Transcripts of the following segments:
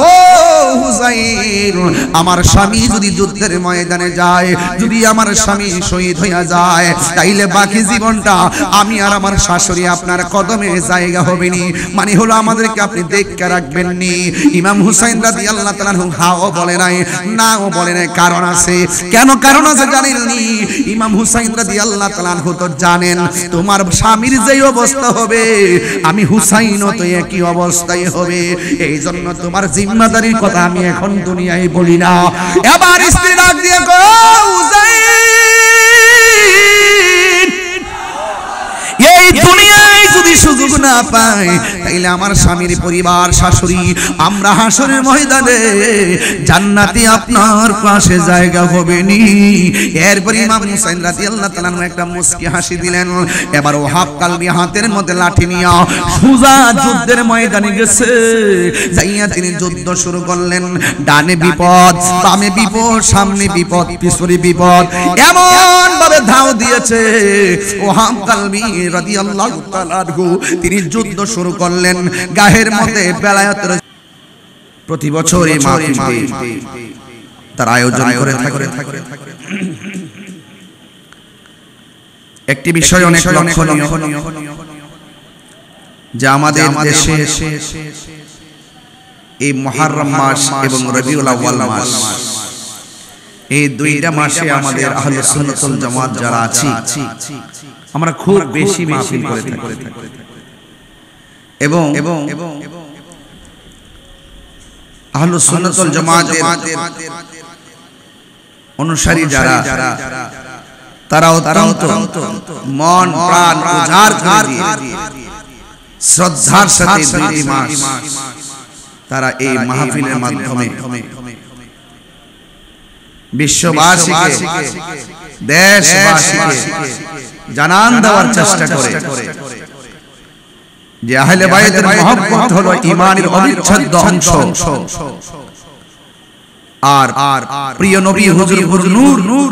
ও হুসাইন, আমার স্বামী যদি যুদ্ধের ময়দানে যায়, যদি আমার স্বামী শহীদ হইয়া যায়, তাইলে বাকি জীবনটা আমি আর আমার শাশুড়ি আপনার কদমে জায়গা হবে নি, মানে হলো আমাদেরকে আপনি দেখে রাখবেন নি। ইমাম হুসাইন রাদিয়াল্লাহু তাআলা হাও বলে নাই, নাও বলে নাই, কারণ আছে। কেন কারণ আছে জানেননি? ইমাম হুসাইন রাদিয়াল্লাহু তাআলা তো জানেন তোমার স্বামীর যে অবস্থা হবে আমি হুসাইনও তো একই অবস্থায় হবে, এই জন্য তোমার জিম্মাদারির কথা আমি এখন দুনিয়ায় বলি না। এবার স্ত্রী ডাক দিয়ে গো হুসাইন, এই দুনিয়ায় যদি সুযোগ না পাই তাইলে আমার স্বামীর পরিবার শাশুড়ি আমরা হাসরের ময়দানে জান্নাতে আপনার পাশে জায়গা হবে নি। এরপর ইমাম হুসাইন রাদিয়াল্লাহু তাআলা একটা মুস্কি হাসি দিলেন। এবার ওহাব কালবি হাতের মধ্যে লাঠি নিয়ে সুজা যুদ্ধের ময়দানে গেছে, যাইয়া তিনি যুদ্ধ শুরু করলেন। ডানে বিপদ, বামে বিপদ, সামনে বিপদ, পিছনে বিপদ, এমন ভাবে ধাও দিয়েছে ওহাব কালবি রাদিয়াল্লাহু তাআলা তিনি যুদ্ধ শুরু করলেন। গায়ের মধ্যে বেলায়েতের প্রতি বছর এই মাহফিল তার আয়োজন করে থাকে। একটি বিষয় অনেক লক্ষণীয় যে আমাদের দেশে এই মুহররম মাস এবং রবিউল আউয়াল মাস, এই দুইটা মাসে আমাদের আহলে সুন্নাত ওয়াল জামাত যারা আছি আমরা খুব বেশি মাহফিল করে থাকি এবং আহলে সুন্নাত ওয়াল জামাতের অনুসারী যারা তারা অত্যন্ত মন প্রাণ উজাড় করে দিয়ে শ্রদ্ধার সাথে দুই মাস তারা এই মাহফিলের মাধ্যমে বিশ্ববাসীকে দেশবাসীকে জানান দেওয়ার চেষ্টা করে যে আহলে বায়তের মহব্বত হলো ঈমানের অবিচ্ছেদ্য অংশ, আর প্রিয় নবী হুজুর নূর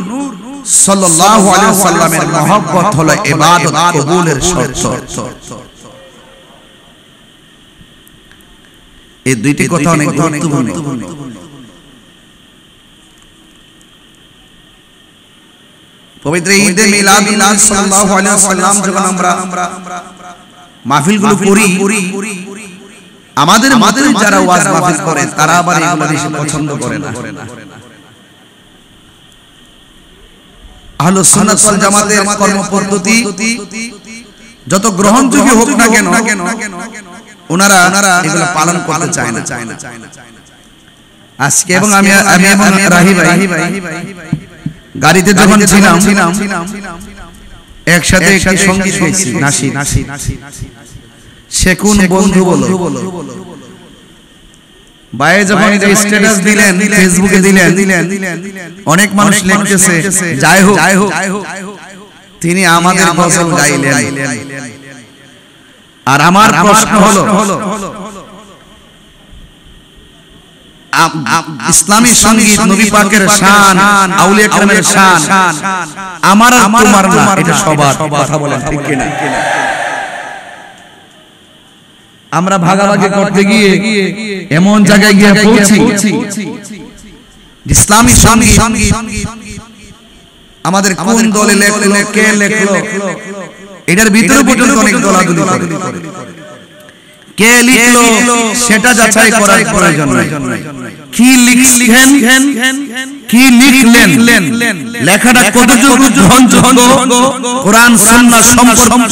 সাল্লাল্লাহু আলাইহি ওয়াসাল্লামের মহব্বত হলো ইবাদত কবুলের শর্ত। এই দুইটি কথা অনেক গুরুত্বপূর্ণ। পবিত্র ঈদে মিলাদ সাল্লাল্লাহু আলাইহি ওয়াসাল্লাম যখন আমরা মাহফিলগুলো করি, আমাদের যারা ওয়াজ মাহফিল করে তারা আবার এগুলো বেশি পছন্দ করে না। আহলে সুন্নাত ওয়াল জামাতের কর্মপদ্ধতি যত গ্রহণযোগ্য হোক না কেন ওনারা এগুলো পালন করতে চায় না। আজকে এবং আমি এবং রাহি ভাই গাড়িতে যখন ছিলাম একসাথে একটি সঙ্গীত হয়েছি, নাসি সে কোন বন্ধু বলো বাইরে যখন স্ট্যাটাস দিলেন, ফেসবুকে দিলেন, অনেক মানুষ লিখতেছে যাই হোক তিনি আমাদের গজল গাইলেন। আর আমার প্রশ্ন হলো ইসলামী সঙ্গীত নবী পাকের শান, আউলিয়া কেরামের শান আমার আর তোমার না, এটা সবার। কথা বলেন ঠিক কিনা? আমরা ভাগাভাগি করতে গিয়ে এমন জায়গায় গিয়ে পৌঁছি ইসলামী সঙ্গীত আমাদের কোন দলে লেখলো, কে লেখলো, এটার ভিতরে পর্যন্ত অনেক দলাদলি করে। কে লিখলো সেটা যাচাই করার প্রয়োজন নাই। কি লিখলেন, কি লিখলেন, লেখাটা কতটুকু গ্রহণযোগ্য, কোরআন সুন্নাহ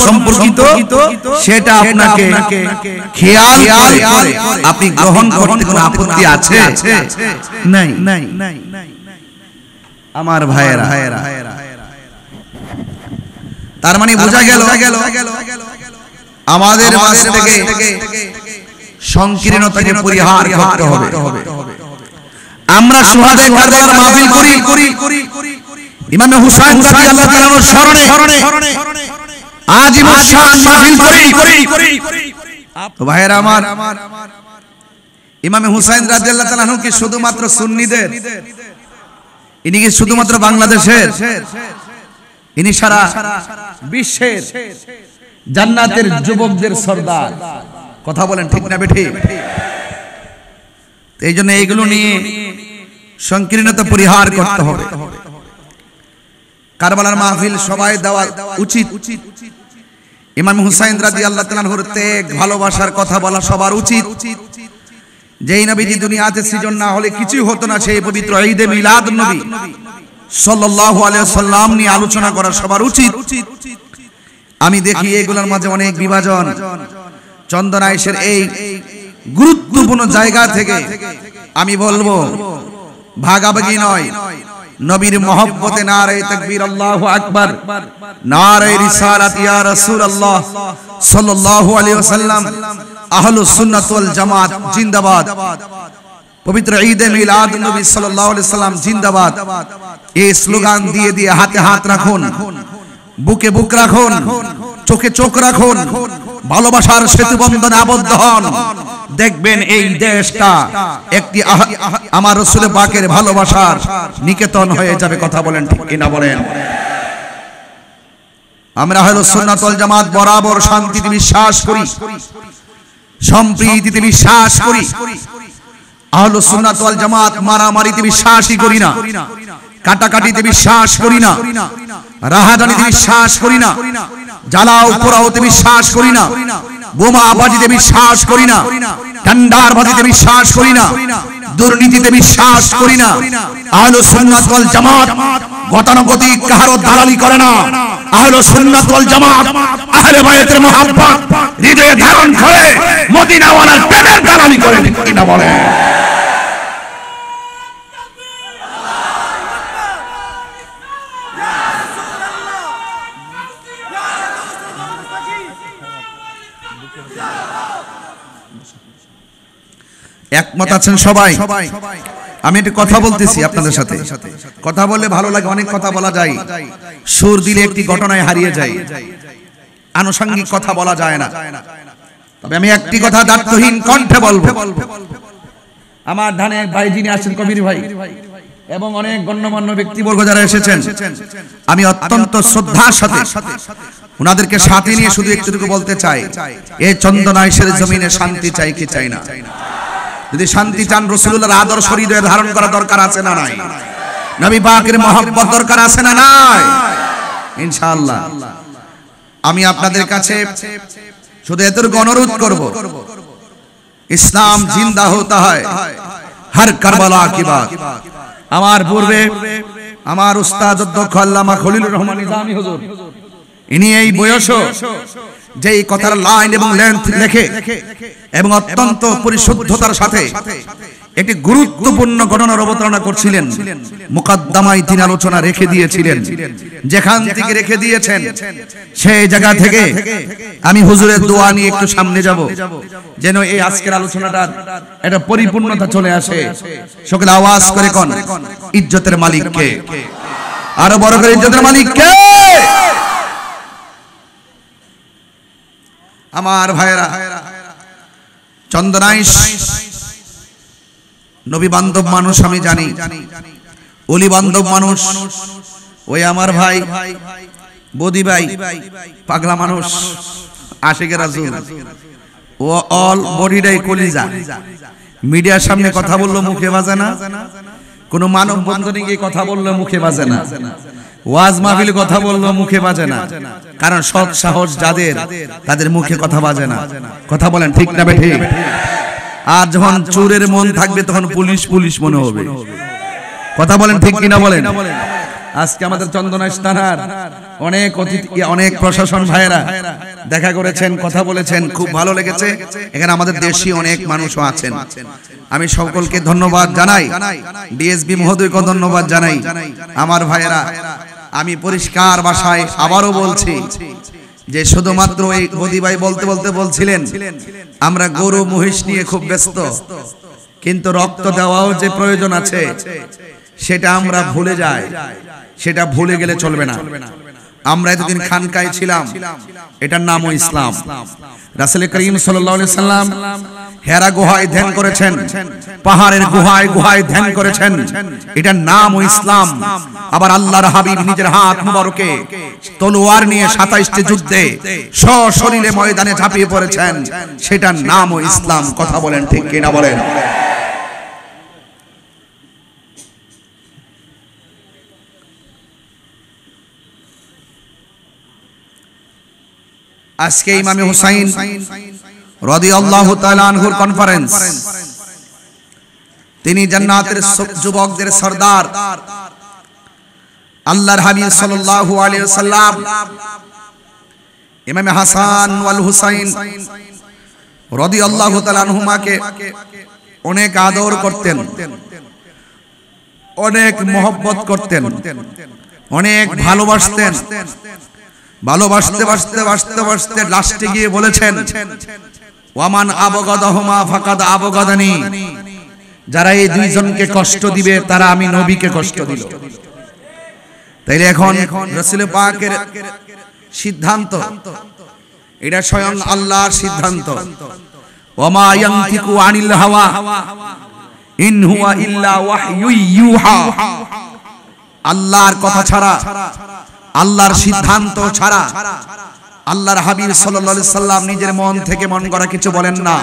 সম্পর্কিত সেটা আপনাকে খেয়াল করে আপনি গ্রহণ করতে কোনো আপত্তি আছে? নাই। আমার ভাইয়েরা, তার মানে বোঝা গেল আমাদের মাঝ থেকে সংকীর্ণতাকে পরিহার করতে হবে। আমরা শুহাদায়ে কারবালার মাহফিল করি ইমাম হুসাইন রাদিয়াল্লাহু তাআলার স্মরণে আজীবন শান মাহফিল করি। তো ভাইয়েরা আমার, ইমাম হুসাইন রাদিয়াল্লাহু তাআলা কি শুধুমাত্র সুন্নিদের? ইনি কি শুধুমাত্র বাংলাদেশের? ইনি সারা বিশ্বের জান্নাতের যুবকদের সরদার। কথা বলেন ঠিক না বেঠিক? এই জন্য এইগুলো নিয়ে সংকীর্ণতা পরিহার করতে হবে। কারবালার মাহফিল সবাই দেওয়া উচিত। ইমাম হুসাইন রাদিয়াল্লাহু তাআলা আনহুর ত্যাগ ভালোবাসার কথা বলা সবার উচিত। যেই নবীজি দুনিয়াতে সৃজন না হলে কিছুই হতো না, সেই পবিত্র ঈদে মিলাদুন নবী সাল্লাল্লাহু আলাইহি ওয়াসাল্লাম নিয়ে আলোচনা করা সবার উচিত। আমি দেখি এগুলোর মাঝে অনেক বিভাজন। চন্দনাইশের এই গুরুত্বপূর্ণ জায়গা থেকে আমি বলবো ভাগাভাগি নয়, নবীর মহব্বতে নারে তাকবীর আল্লাহু আকবার, নারে রিসালাত ইয়া রাসূলুল্লাহ সাল্লাল্লাহু আলাইহি ওয়াসাল্লাম, আহলুস সুন্নাত ওয়াল জামাত জিন্দাবাদ, পবিত্র ঈদে মিলাদুন নবী সাল্লাল্লাহু আলাইহি ওয়াসাল্লাম জিন্দাবাদ। এই স্লোগান দিয়ে দিয়ে হাতে হাত রাখুন, বুকে বুক রাখুন, চোখে চোখ রাখুন, ভালোবাসার সেতু বন্ধনে আবদ্ধ হন। দেখবেন এই দেশটা একটি আমার রাসূল পাকের ভালোবাসার নিকেতন হয়ে যাবে। কথা বলেন ঠিক কিনা বলেন? আমরা আহলুস সুন্নাত ওয়াল জামাত বরাবর শান্তিতে বিশ্বাস করি, সম্প্রীতিতে বিশ্বাস করি। আহলুস সুন্নাত ওয়াল জামাত মারামারিতে বিশ্বাসই করি না, কাটাকাটিতে বিশ্বাস করি না, রাহাজানিতে বিশ্বাস করি না, জ্বালাও পোড়াওতে বিশ্বাস করি না, বোমাবাজিতে বিশ্বাস করি না, ঠান্ডারবাজিতে বিশ্বাস করি না, দুর্নীতিতে বিশ্বাস করি না। আহলুস সুন্নাত ওয়াল জামাত গতানুগতিক কারো দালালি করে না। আহলুস সুন্নাত ওয়াল জামাত আহলে বায়তের মুহাব্বত হৃদয়ে ধারণ করে মদিনাওয়ালার প্রেমের দালালি করে কিনা বলে? একমত আছেন সবাই? আমি একটা কথা বলতেছি আপনাদের সাথে, কথা বললে ভালো লাগে, অনেক কথা বলা যায়, সুর দিলে একটি ঘটনায় হারিয়ে যায়, আনুষঙ্গিক কথা বলা যায় না। তবে আমি একটি কথা দায়িত্বহীন কণ্ঠে বলবো। আমার ধানে ভাই যিনি আসছেন কবির ভাই এবং অনেক গণ্যমান্য ব্যক্তিবর্গ যারা এসেছেন, আমি অত্যন্ত শ্রদ্ধার সাথে ওনাদেরকে সাথে নিয়ে শুধু একটুকু বলতে চাই, এই চন্দনাইশের জমিনে শান্তি চাই কি চাই না? যদি শান্তি চান রাসূলুল্লাহর আদর্শ হৃদয়ে ধারণ করা দরকার আছে না নাই? নবী পাকের মহব্বত দরকার আছে না নাই? ইনশাআল্লাহ আমি আপনাদের কাছে শুধু এতটুকু অনুরোধ করব, ইসলাম জিন্দা হতা হয় হর কারবালা কি বাত। আমার পূর্বে আমার উস্তাদ অধ্যক্ষ আল্লামা খলিলুর রহমান নিজামী হুজুর, ইনি এই বয়সও যেই কথার লাইন এবং লেন্থ লেখে এবং অত্যন্ত পরিশুদ্ধতার সাথে একটি গুরুত্বপূর্ণ ঘটনার অবতারণা করছিলেন, মুকদ্দমায় তিনি আলোচনা রেখে দিয়েছিলেন। যেখান থেকে রেখে দিয়েছেন সেই জায়গা থেকে আমি হুজুরের দোয়া নিয়ে একটু সামনে যাব, যেন এই আজকের আলোচনাটার একটা পরিপূর্ণতা চলে আসে। সকলে আওয়াজ করে কোন ইজ্জতের মালিক কে? আরো বড় করে ইজ্জতের মালিক কে? আমার ভাইরা, চন্দনাইশ নবী বান্ধব মানুষ আমি জানি, ওলি বান্ধব মানুষ। ওই আমার ভাই বদি ভাই পাগলা মানুষ, আশিকে রাসূল, ও অল বডিটাই কলিজা। মিডিয়ার সামনে কথা বললো মুখে বাজে না, কোন মানব বন্ধনে গিয়ে কথা বললো মুখে বাজে না, ওয়াজ মাহফিলে কথা বললো মুখে বাজে না। কারণ সৎ সাহস যাদের, তাদের মুখে কথা বাজে না। কথা বলেন ঠিক না ঠিক? আর যখন চোরের মন থাকবে তখন পুলিশ পুলিশ মনে হবে। কথা বলেন ঠিক কিনা বলেন? আজকে আমাদের চন্দনাইশ থানার অনেক অতিথি, অনেক প্রশাসন ভাইয়েরা দেখা করেছেন, কথা বলেছেন, খুব ভালো লেগেছে। এখানে আমাদের দেশি অনেক মানুষও আছেন। আমি সকলকে ধন্যবাদ জানাই, ডিএসপি মহোদয়কে ধন্যবাদ জানাই। আমার ভাইয়েরা, আমি পরিষ্কার ভাষায় আবারও বলছি যে শুধুমাত্র এই গদি ভাই বলতে বলতে বলছিলেন আমরা গরু মহিষ নিয়ে খুব ব্যস্ত, কিন্তু রক্ত দেওয়াও যে প্রয়োজন আছে সেটা আমরা ভুলে যাই। সেটা ভুলে গেলে চলবে না। আমরা এতদিন খানকায় ছিলাম, এটার নামও ইসলাম। রাসূল করিম সাল্লাল্লাহু আলাইহি সাল্লাম হেরা গুহায় ধ্যান করেছেন, পাহাড়ের গুহায় গুহায় ধ্যান করেছেন, এটার নামও ইসলাম। আবার আল্লাহর হাবিব নিজের হাত মুবারকে তলোয়ার নিয়ে ২৭টি যুদ্ধে সশরীরে ময়দানে ঝাঁপিয়ে পড়েছেন, সেটার নামও ইসলাম। কথা বলেন ঠিক কিনা বলেন? আজকে ইমামে হুসাইন রাদিয়াল্লাহু তাআলা আনহুর কনফারেন্স, তিনি জান্নাতের যুবকদের সরদার আল্লাহর হাবিব সাল্লাল্লাহু আলাইহি ওয়াসাল্লাম ইমামে হাসান ওয়াল হুসাইন রাদিয়াল্লাহু তাআলা আনহুমাকে অনেক আদর করতেন, অনেক মহব্বত করতেন, অনেক ভালোবাসতেন। ভালোবাসতে বাসতে বাসতে বাসতে লাস্টে গিয়ে বলেছেন, ওয়ামান আবগাদাহুমা ফাকাদ আবগাদানি, যারা এই দুইজনকে কষ্ট দিবে তারা আমি নবীকে কষ্ট দিল। তাইলে এখন রাসূল পাকের সিদ্ধান্ত, এটা স্বয়ং আল্লাহর সিদ্ধান্ত। ওয়ামা ইয়ানতিকু আনিল হাওয়া ইন হুয়া ইল্লা ওয়াহয়ু ইউহা, আল্লাহর কথা ছাড়া, আল্লাহর সিদ্ধান্ত ছাড়া আল্লাহর হাবিব সাল্লাল্লাহু আলাইহি সাল্লাম নিজের মন থেকে মন করা কিছু বলেন না,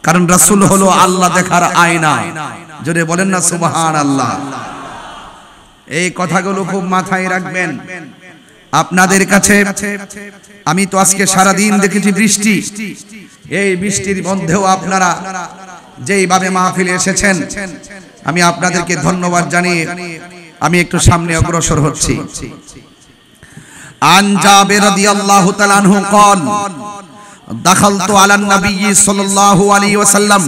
কারণ রাসূল হলো আল্লাহ দেখার আয়না। জোরে বলেন না সুবহানাল্লাহ। এই কথাগুলো খুব মাথায় রাখবেন। আপনাদের কাছে আমি তো আজকে সারা দিন দেখেছি বৃষ্টি, এই বৃষ্টির মধ্যেও আপনারা যেইভাবে মাহফিলে এসেছেন, আমি আপনাদেরকে ধন্যবাদ জানিয়ে আমি একটু সামনে অগ্রসর হচ্ছি। আন জাবির রাদিয়াল্লাহু তাআলা আনহু قال دخلت على النبي صلى الله عليه وسلم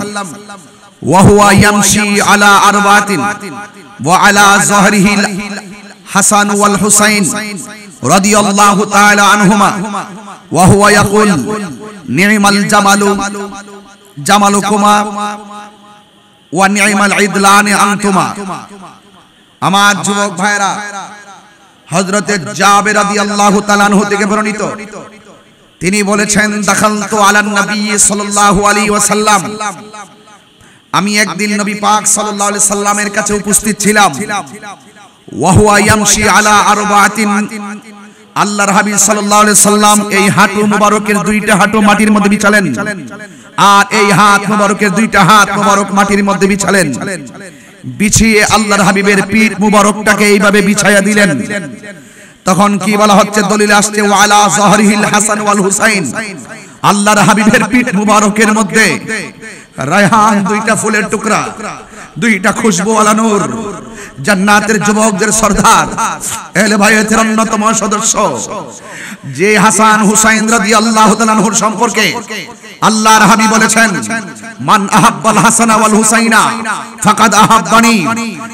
وهو يمشي على أربعة وعلى ظهره الحسن والحسين رضي الله تعالى عنهما وهو يقول نعم الجمل جملكما ونعم العدلان أنتما। আমার যুবক ভাইরা, হযরতে জাবির রাদিয়াল্লাহু তাআলা আনহু থেকে বর্ণিত, তিনি বলেছেন, দাখালতু আলান নবী সাল্লাল্লাহু আলাইহি ওয়াসাল্লাম, আমি একদিন নবী পাক সাল্লাল্লাহু আলাইহি সাল্লামের কাছে উপস্থিত ছিলাম। ওয়া হুয়া ইয়ামশি আলা আরবাতিন, আল্লাহর হাবিব সাল্লাল্লাহু আলাইহি সাল্লাম এই হাঁটু মুবারকের দুইটা হাঁটু মাটির মধ্যে বিছালেন, আর এই হাত মুবারকের দুইটা হাত মুবারক মাটির মধ্যে বিছালেন। বিছিয়ে আল্লাহর হাবিবের পিঠ মুবারকটাকে এইভাবে বিছায়া দিলেন। তখন কি বলা হচ্ছে, দলিল আসছে ওয়া আলা যাহরিহিল হাসান ওয়াল হুসাইন, আল্লাহর হাবিবের পিঠ মুবারকের মধ্যে রায়হান, দুইটা ফুলের টুকরা, দুইটা খুশবুওয়ালা নূর, জান্নাতের যুবকদের সরদার, আহলে বাইতের অন্যতম সদস্য যে হাসান হুসাইন রাদিয়াল্লাহু তাআলা আনহুর সম্পর্কে আল্লাহর হাবিব বলেছেন, মান আহাব্বাল হাসান ওয়াল হুসাইনা ফাকাদ আহাব্বানি,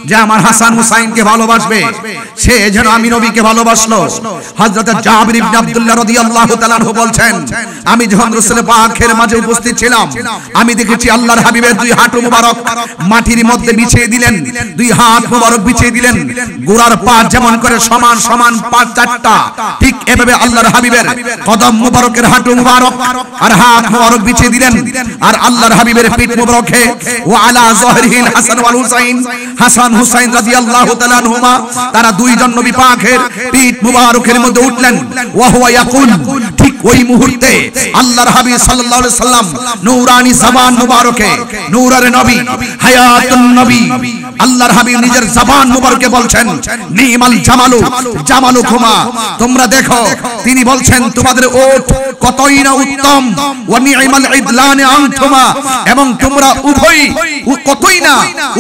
যে আমার হাসান হুসাইনকে ভালোবাসবে সে যেন আমি নবীকে ভালোবাসলো। হযরত জাবির ইবনে আব্দুল্লাহ রাদিয়াল্লাহু তাআলা আনহু বলছেন, আমি যখন রাসূল পাকের মাঝে উপস্থিত ছিলাম, আমি দেখেছি আল্লাহর হাবিবের দুই হাঁটু মুবারক মাটির মধ্যে বিছিয়ে দিলেন, দুই হাত মুবারক বিছিয়ে দিলেন, গোড়ার পা যেমন করে সমান সমান পা চারটা, ঠিক এভাবে আল্লাহর হাবিবের কদম মুবারকের হাঁটু মুবারক আর হাত মুবারক বিছিয়ে দিলেন। আর আল্লাহর হাবিবের পিঠ মুবারকে ওয়া আলা যাহরিহিল হাসান ওয়াল হুসাইন, হাসান হুসাইন রাদিয়াল্লাহু তাআলা আনহুমা, তারা দুইজন নবী পাকের পিঠ মুবারকের মধ্যে উঠলেন। ওয়া হুয়া ইয়াকুল, ঠিক ওই মুহূর্তে আল্লাহর হাবিব সাল্লাল্লাহু আলাইহি সাল্লাম নূরানি জবান মুবারকে, নূরের নবী, হায়াতুন নবী, আল্লাহর হাবিব নিজের জবান মুবারকে বলছেন, নিমাল জামালু জামালুকুমা, তোমরা দেখো, তিনি বলছেন তোমাদের ওট কতই না উত্তম, ওয়া নিমাল ইদলান আনতুমা, এবং তোমরা উভয়ই কতই না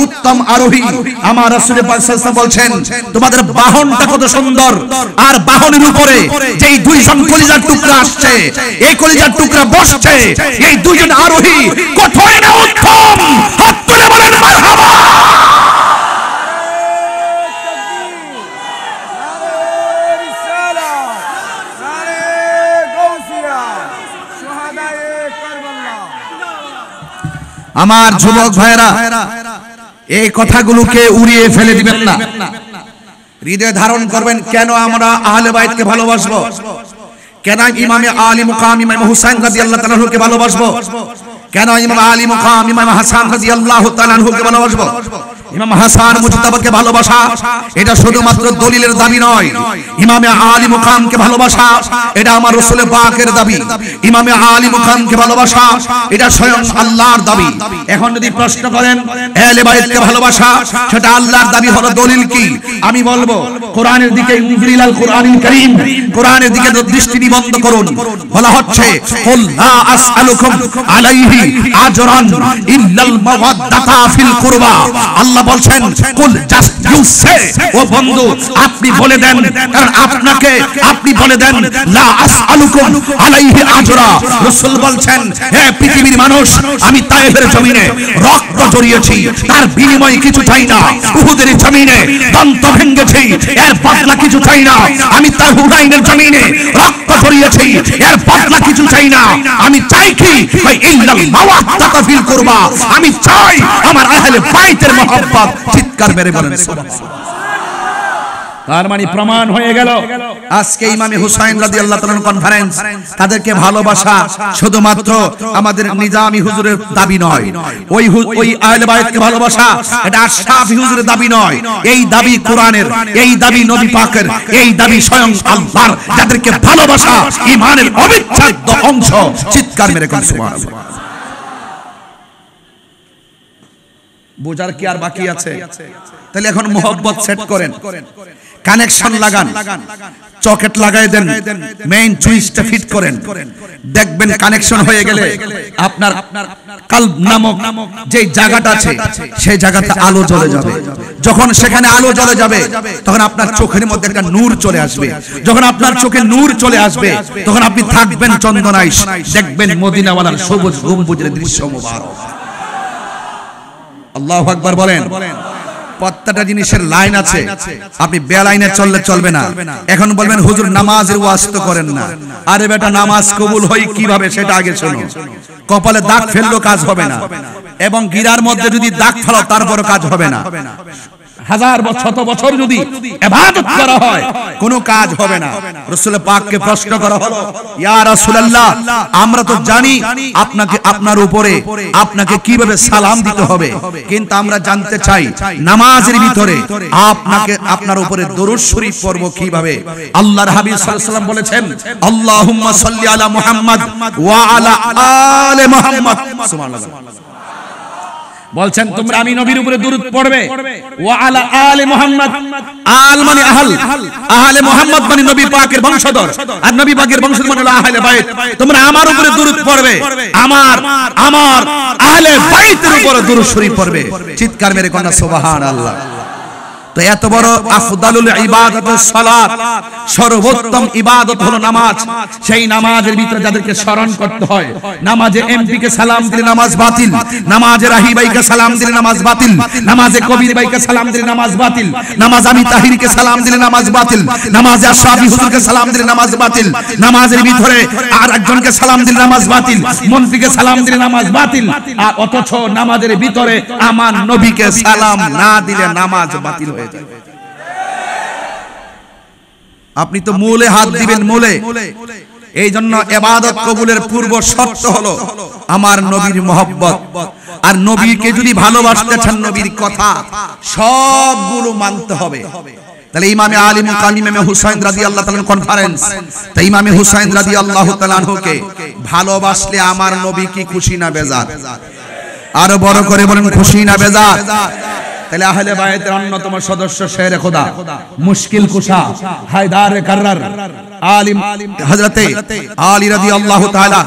উত্তম আরোহী। আমার রাসূল পাক সাল্লাল্লাহু আলাইহি ওয়াসাল্লাম বলছেন, তোমাদের বাহনটা কত সুন্দর, আর বাহনের উপরে যেই দুইজন কলিজার টুকরা আসছে, এই কলিজার টুকরা বসছে, এই দুইজন আরোহী কতই না উত্তম। হাত তুলে বলেন মারহাবা। আমার যুবক ভাইরা, এই কথাগুলোকে উড়িয়ে ফেলে দিবেন না, হৃদয়ে ধারণ করবেন। কেন আমরা আহলে বাইতকে ভালোবাসবো? কেন ইমামে আলী মুকাম ইমাম হুসাইন রাদিয়াল্লাহু তাআলাকে ভালোবাসবো? কেন ইমাম আলী মুকাম ইমাম হাসান রাদিয়াল্লাহু তাআলা আনহুকে ভালোবাসবো? ইমাম হাসান মুজতাবাকে ভালোবাসা এটা শুধুমাত্র দলিলের দাবি নয়। ইমামে আলী মুকামকে ভালোবাসা এটা আমার রাসূল পাকের দাবি। ইমামে আলী মুকামকে ভালোবাসা এটা স্বয়ং আল্লাহর দাবি। এখন যদি প্রশ্ন করেন আহলে বাইতকে ভালোবাসা সেটা আল্লাহর দাবি হলো, দলিল কি? আমি বলবো কোরআনের দিকে ইনজিলাল কোরআনুল কারীম, কোরআনের দিকে দৃষ্টি নিবদ্ধ করুন। বলা হচ্ছে কুল লা আসআলুকুম আলাইহি আজরান ইল্লাল মাওয়াদ্দাতা ফিল কুরবা। আল্লাহ বলছেন কুল জাস্ট ইউ সে, ও বন্ধু আপনি বলে দেন, কারণ আপনাকে আপনি বলে দেন লা আসআলুকুম আলাইহি আজরা। রাসূল বলছেন হে পৃথিবীর মানুষ, আমি তায়েফের জমিনে রক্ত ঝরিয়েছি, তার বিনিময়ে কিছু চাই না। উহুদের জমিনে দন্ত ভেঙেছি, এর বদলা কিছু চাই না। আমি তার হুনাইনের জমিনে রক্ত ঝরিয়েছি, এর বদলা কিছু চাই না। আমি চাই কি? ইল্লাল মাওয়াদ্দাতা ফিল কুরবা। আমি চাই আমার আহলে বাইতের মহব্বত। চিৎকার মেরে বলেন সুবহানাল্লাহ। তার মানে প্রমাণ হয়ে গেল আজকে ইমামে হুসাইন রাদিয়াল্লাহু তাআলা কনফারেন্স, তাদেরকে ভালোবাসা শুধুমাত্র আমাদের নিজামী হুজুরের দাবি নয়, ওই আহলে বাইতকে ভালোবাসা এটা আশরাফি হুজুরের দাবি নয়। এই দাবি কোরআনের, এই দাবি নবী পাকের, এই দাবি স্বয়ং আল্লাহর, যাদেরকে ভালোবাসা ঈমানের অবিচ্ছেদ্য অংশ। চিৎকার মেরে কোন সুবহানাল্লাহ। বোঝার কি আর বাকি আছে? তাহলে এখন মোহব্বত সেট করেন, কানেকশন লাগান, চকেট লাগাই দেন, মেইন সুইচটা ফিট করেন, দেখবেন কানেকশন হয়ে গেলে আপনার কলব নামক যে জায়গাটা আছে সেই জায়গাতে আলো জ্বলে যাবে। যখন সেখানে আলো জ্বলে যাবে তখন আপনার চোখের মধ্যে একটা নূর চলে আসবে। যখন আপনার চোখে নূর চলে আসবে তখন আপনি থাকবেন চন্দনায়, দেখবেন মদিনাওয়ালার সবুজ গম্বুজের দৃশ্য মুবারক। আল্লাহু আকবার বলেন। প্রত্যেকটা জিনিসের লাইন আছে, আপনি বেলাইনে চললে চলবে না। এখন বলবেন হুজুর নামাজের ওয়াজ তো করেন না। আরে বেটা, নামাজ কবুল হয় কিভাবে সেটা আগে শোনো। কপালে দাগ ফেললেও কাজ হবে না, এবং গিরার মধ্যে যদি দাগ ফেলো তারপরও কাজ হবে না। হাজার শত বছর যদি ইবাদত করা হয় কোনো কাজ হবে না। রাসূল পাককে প্রশ্ন করা হলো, ইয়া রাসূলুল্লাহ, আমরা তো জানি আপনাকে, আপনার উপরে আপনাকে কিভাবে সালাম দিতে হবে, কিন্তু আমরা জানতে চাই নামাজের ভিতরে আপনাকে, আপনার উপরে দরুদ শরীফ পড়ব কিভাবে? আল্লাহর হাবিব সাল্লাল্লাহু আলাইহি ওয়াসাল্লাম বলেছেন, আল্লাহুম্মা সাল্লি আলা মুহাম্মাদ ওয়া আলা আলি মুহাম্মাদ। সুবহানাল্লাহ। বলছেন তোমরা আমি নবীর উপরে দরুদ পড়বে, ওয়া আলা আলি মুহাম্মাদ। আল মানে আহল, আহলে মুহাম্মদ মানে নবী পাকের বংশধর, আর নবী পাকের বংশধর মানে হলো আহলে বাইত। তোমরা আমার উপরে দরুদ পড়বে, আমার আহলে বাইতের উপরে দরুদ শরীফ পড়বে। চিৎকার মেরে কোন সুবহানাল্লাহ। তো এত বড় আফদালুল ইবাদত সালাত, সর্বোত্তম ইবাদত হলো নামাজ। সেই নামাজের ভিতরে যাদেরকে স্মরণ করতে হয়, নামাজে এমপি কে সালাম দিলে নামাজ বাতিল, নামাজে রাহি ভাইকে সালাম দিলে নামাজ বাতিল, নামাজে কবির ভাইকে সালাম দিলে নামাজ বাতিল, নামাজ আমি তাহিরকে সালাম দিলে নামাজ বাতিল, নামাজে আশরাফি হুজুরকে সালাম দিলে নামাজ বাতিল, নামাজের ভিতরে আর একজনকে সালাম দিলে নামাজ বাতিল, মন্ত্রীকে সালাম দিলে নামাজ বাতিল। আর অথচ নামাজের ভিতরে আমার নবীকে সালাম না দিলে নামাজ বাতিল হয়ে যায়। আপনি তো মূলে হাত দিবেন, মূলে। এই জন্য ইবাদত কবুলের পূর্ব শর্ত হলো আমার নবীর মহব্বত। আর নবীকে যদি ভালোবাসতে চান, নবীর কথা সবগুলো মানতে হবে। তাহলে ইমামে আলী মুকাম ইমামে হুসাইন রাদিয়াল্লাহু তাআলা কনফারেন্স, তাই ইমামে হুসাইন রাদিয়াল্লাহু তাআলা আনহুকে ভালোবাসলে আমার নবী কি খুশি না বেজার? আরো বড় করে বলেন, খুশি না বেজার? তাহলে আহলে বাইতের অন্যতম সদস্য শেরে খোদা, মুশকিল কুশা, হায়দার কাররার, আলিম হযরতে আলী রাদিয়াল্লাহু তাআলা,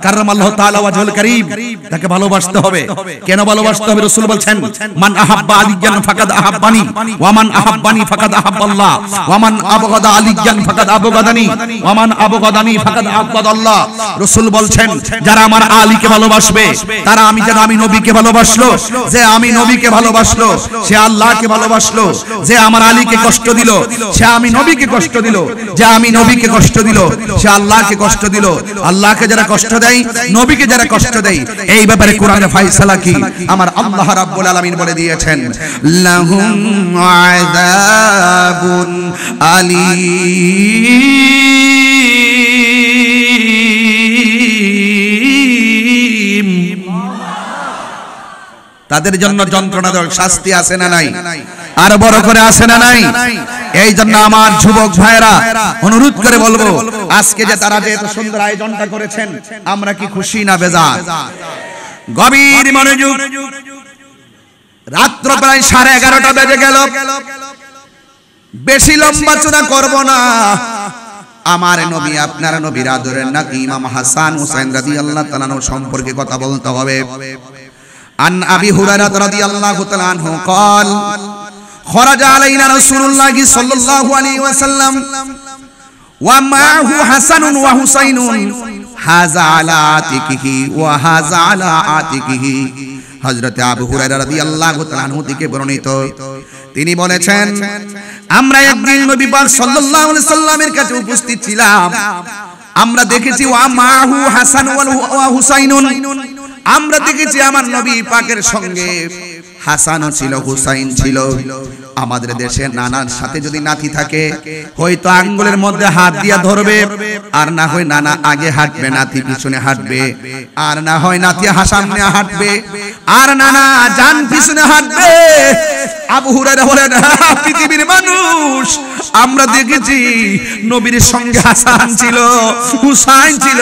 কাররামাল্লাহু তাআলা ওয়াজহুল কারীম, তাকে ভালোবাসতে হবে। কেন ভালোবাসতে হবে? রাসূল বলেন, মান আহাব্বা আলিয়ান ফাকাদ আহাব্বানি ওয়া মান আহাব্বানি ফাকাদ আহাব্বাল্লাহ ওয়া মান আবগাদা আলিয়ান ফাকাদ আবগাদানি ওয়া মান আবগাদানি ফাকাদ আবগাদাল্লাহ। রাসূল বলেন, যারা আমার আলীকে ভালোবাসবে তারা আমি যেন আমি নবীকে ভালোবাসলো, যে আমি নবীকে ভালোবাসলো সে আল্লাহকে ভালোবাসলো, যে আমার আলীকে কষ্ট দিল সে আমি নবীকে কষ্ট দিল, যে আমি নবীকে কষ্ট দিল সে আল্লাহকে কষ্ট দিল। আল্লাহকে যারা কষ্ট দেয়, নবীকে যারা কষ্ট দেয়, এই ব্যাপারে কোরআনে ফয়সালা কি? আমার আল্লাহ রাব্বুল আলামিন বলে দিয়েছেন, লাহুম আযাবুন আলীম তাদের জন্য যন্ত্রণাদায়ক শাস্তি আছে না নাই? আর বড় করে আছে না নাই? এই জন্য আমার যুবক ভাইরা অনুরোধ করে বলবো, আজকে যে তারা যে এত সুন্দর আয়োজনটা করেছেন, আমরা কি খুশি না বেজার? গভীর মনোযোগ। রাত্র প্রায় 11:30 বেজে গেল। বেশি লম্বা চূড়া করব না। আমার নবী আপনার নবীর আদরের নাতি ইমাম হাসান হুসাইন রাদিয়াল্লাহু তাআলা সম্পর্কে কথা বলতে হবে। আন আবি হুরায়রা রাদিয়াল্লাহু তাআলা আনহু قال خرج علينا رسول الله صلى الله عليه وسلم ومعه حسن وحسين هذا على عاتقه وهذا على عاتقه। হযরত আবু হুরায়রা রাদিয়াল্লাহু তাআলা আনহু থেকে বর্ণিত, তিনি বলেছেন, আমরা একদিন নবী পাক সাল্লাল্লাহু আলাইহি সাল্লামের কাছে উপস্থিত ছিলাম। আমরা দেখেছি ওয়া মাহু হাসান ওয়া হুসাইনুন, আমরা দেখেছি আমার নবী পাকের সঙ্গে হাসানও ছিল, হুসাইন ছিল। আমাদের দেশে নানার সাথে যদি নাতি থাকে, হয়তো আঙ্গুলের মধ্যে হাত দিয়া ধরবে, আর না হয় নানা আগে হাঁটবে, নাতি পিছনে হাঁটবে, আর না হয় নাতি সামনে হাঁটবে, আর নানা জান পিছনে হাঁটবে। আবু হুরায়রা বলেন, পৃথিবীর মানুষ, আমরা দেখেছি নবীর সঙ্গে হাসান ছিল, হুসাইন ছিল,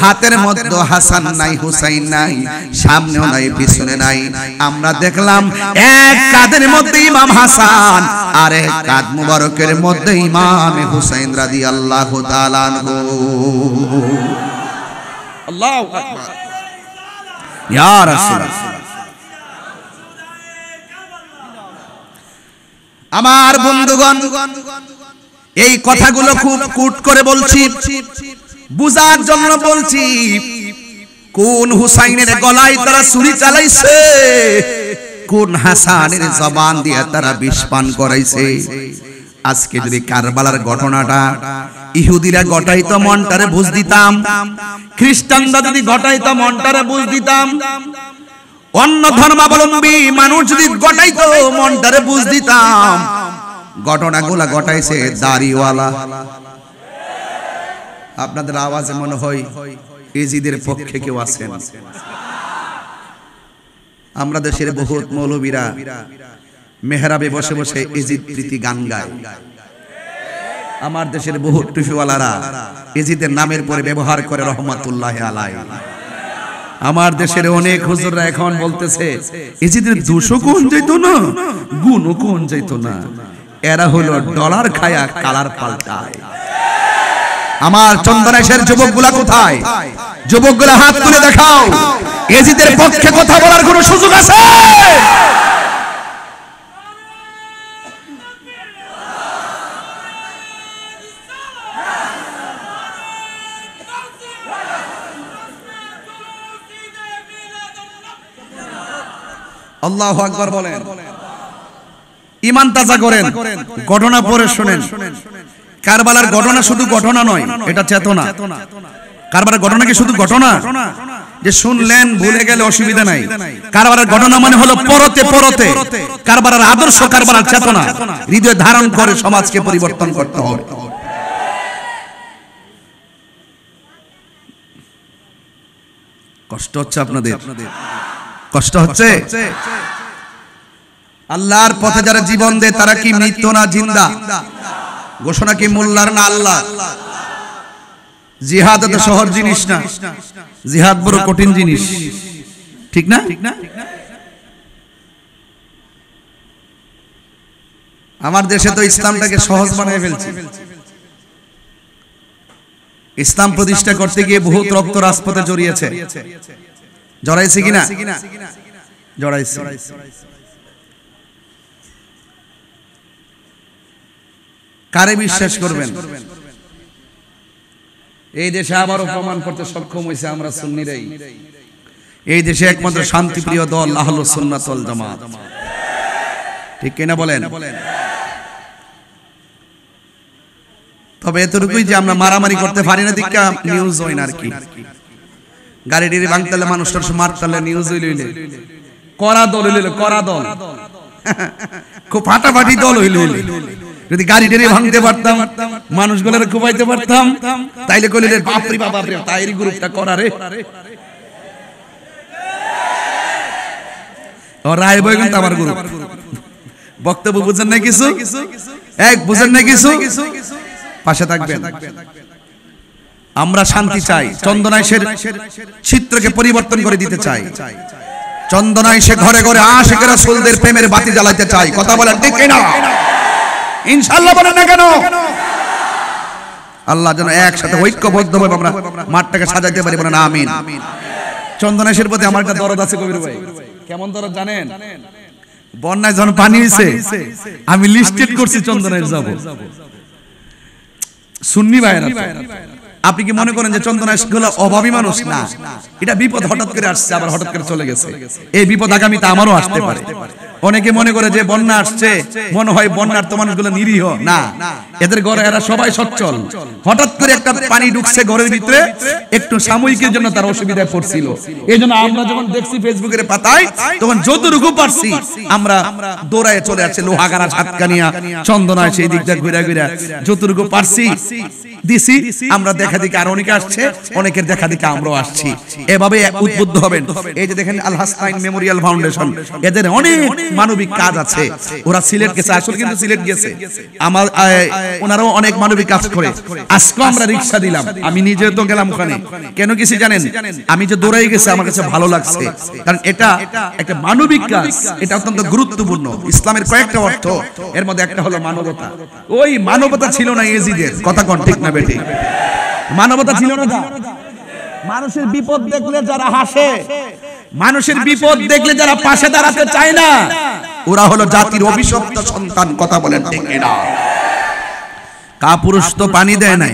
হাতের মধ্যে হাসান নাই, হুসাইন নাই, সামনেও নাই, পিছনে নাই। আমরা দেখলাম এক কাঁধের মধ্যে ইমাম হাসান, আর এক কাঁধ মুবারকের মধ্যে ইমাম হুসাইন রাদিয়াল্লাহু তাআলা আনহু। আল্লাহু আকবার, ইয়া রাসূলুল্লাহ। আমার বন্ধুগণ, এই কথাগুলো খুব কুট করে বলছি, বুঝার জন্য বলছি। কোন হুসাইনের গলায় তারা ছুরি চালাইছে, কোন হাসানের জবান দিয়ে তারা বিষ পান করাইছে। আজকে যদি কারবালার ঘটনাটা ইহুদিরা ঘটাইতো, মনটারে বুঝ দিতাম। খ্রিস্টানরা যদি ঘটাইতো, মনটারে বুঝ দিতাম। অন্য ধর্মাবলম্বী মানুষ যদি ঘটাইতো, মনটারে বুঝ দিতাম। ঘটনাগুলা ঘটাইছে দাড়িওয়ালা। আপনাদের আওয়াজে মনে হয় ইজিদের পক্ষে কেউ আছেন। আমরা দেশের বহুত মৌলবীরা মেহরাবে বসে বসে ইজিদ প্রীতি গান গায়। আমার দেশের বহুত টুপিওয়ালারা ইজিদের নামের পরে ব্যবহার করে রহমাতুল্লাহ আলাই। আমার দেশের অনেক হুজুররা এখন বলতেছে ইজিদের দোষও কোন যাইতো না, গুণও কোন যাইতো না। এরা হলো ডলার খায়া কালার পাল্টায়। আমার চন্দনেশের যুবকগুলা কোথায়? যুবকগুলা হাত তুলে দেখাও, ইজিদের পক্ষে কথা বলার কোনো সুযোগ আছে? আল্লাহু আকবার বলেন। ঈমান তাজা করেন, ঘটনা পড়ে শুনেন। কারবালার ঘটনা শুধু ঘটনা নয়, এটা চেতনা। কারবালার ঘটনা কি শুধু ঘটনা যে শুনলেন ভুলে গেলে অসুবিধা নাই? কারবালার ঘটনা মানে হলো পরতে পরতে কারবালার আদর্শ, কারবালার চেতনা হৃদয়ে ধারণ করে সমাজকে পরিবর্তন করতে হবে। কষ্ট হচ্ছে আপনাদের? কষ্ট হচ্ছে? আল্লাহর পথে যারা জীবন দেয় তারা কি মৃত্যু না জিন্দা? ঘোষণা কি মোল্লার না আল্লাহ? জিহাদ তো সহজ জিনিস না, জিহাদ বড় কঠিন জিনিস, ঠিক না? আমার দেশে তো ইসলামটাকে সহজ বানিয়ে ফেলছে। ইসলাম প্রতিষ্ঠা করতে গিয়ে বহুত রক্ত রাজপথে জড়িয়েছে। জড়াইছে কিনা? জড়াইছে। কারে বিশ্বাস করবেন? এই দেশে আবারও প্রমাণ করতে সক্ষম হয়েছে আমরা সুন্নিরাই। এই দেশে একমাত্র শান্তিপ্রিয় দল আহলুস সুন্নাত ওয়াল জামাত, ঠিক কিনা বলেন? তবে এতটুকুই যে আমরা মারামারি করতে পারি না, দিকা নিউজ হয় না আর কি। গাড়ি ডিড়ি ভাঙতালে মানুষটার মারতালে নিউজ হইলে করা দল হইলে, করা দল খুব ফাটাফাটি দল হইলে, যদি গাড়ি ডিড়ি ভাঙতে পারতাম, মানুষগুলোরে কুবাইতে পারতাম, তাইলে কইলে বাপরে বাপ, বাপরে তাইরি গ্রুপটা করা রে। ও রায় বই কিন্তু আমার গুরু বক্তব্য বুঝেন না কিছু এক বুঝেন না কিছু পাশে থাকবেন আমরা শান্তি চাই চন্দনাইশের চিত্রকে পরিবর্তন করে দিতে চাই চন্দনাইশে ঘরে ঘরে আশিক রাসূলদের প্রেমের বাতি জ্বালাতে চাই কথা বলেন ঠিক কিনা ইনশাআল্লাহ বলেন না কেন আল্লাহ যেন একসাথে ঐক্যবদ্ধভাবে আমরা মাঠটাকে সাজাইতে পারি বলেন আমিন চন্দনাইশের প্রতি আমার একটা দরদ আছে কবির ভাই কেমন দরদ জানেন বন্যায় যখন পানি হইছে আমি লিস্টেড করছি চন্দনাইশ যাব সুন্নি ভাইরা আপনি কি মনে করেন যে চন্দনাইশ গুলো অভাবী মানুষ না এটা বিপদ হঠাৎ করে আসছে আবার হঠাৎ করে চলে গেছে এই বিপদ আগামীতে আমারও আসতে পারে অনেকে মনে করে যে বন্যা আসছে মনে হয় বন্যার তো মানুষগুলো নিরীহ না এদের ঘরে এরা সবাই সচ্ছল হঠাৎ করে একটা পানি ঢুকছে ঘরের ভিতরে একটু সাময়িকের জন্য তার অসুবিধায় পড়ছিল এইজন্য আমরা যখন দেখছি ফেসবুকের পাতায় তখন যতটুকু পারছি আমরা দৌড়ায় চলে আসছে লোহাগাড়া ঝাটকানিয়া চন্দনায় সেই দিকটা ঘুরে ঘুরে যতটুকু পারছি দিছি আমরা দেখা দেখি আর অনেকে আসছে অনেকের দেখা দেখি আমরাও আসছি এভাবে উদ্বুদ্ধ হবেন এই যে দেখেন আল হাসনাইন মেমোরিয়াল ফাউন্ডেশন এদের অনেক মানবিক কাজ আছে ওরা সিলেট গেছে আসলে কিন্তু সিলেট গেছে আমার ওনারাও অনেক মানবিক কাজ করে আজকে আমরা রিকশা দিলাম আমি নিজে তো গেলাম ওখানে কেন কিছু জানেন আমি যে দৌড়াই গেছে আমার কাছে ভালো লাগছে কারণ এটা একটা মানবিক কাজ এটা অত্যন্ত গুরুত্বপূর্ণ ইসলামের কয়েকটা অর্থ এর মধ্যে একটা হলো মানবতা ওই মানবতা ছিল না এজিদের কথা কোন ঠিক না বেটি মানবতা ছিল না মানুষের বিপদ দেখলে যারা হাসে মানুষের বিপদ দেখলে যারা পাশে দাঁড়াতে চায় না ওরা হলো জাতির অভিশপ্ত সন্তান কথা বলেন ঠিক না কাপুরুষ তো পানি দেয় নাই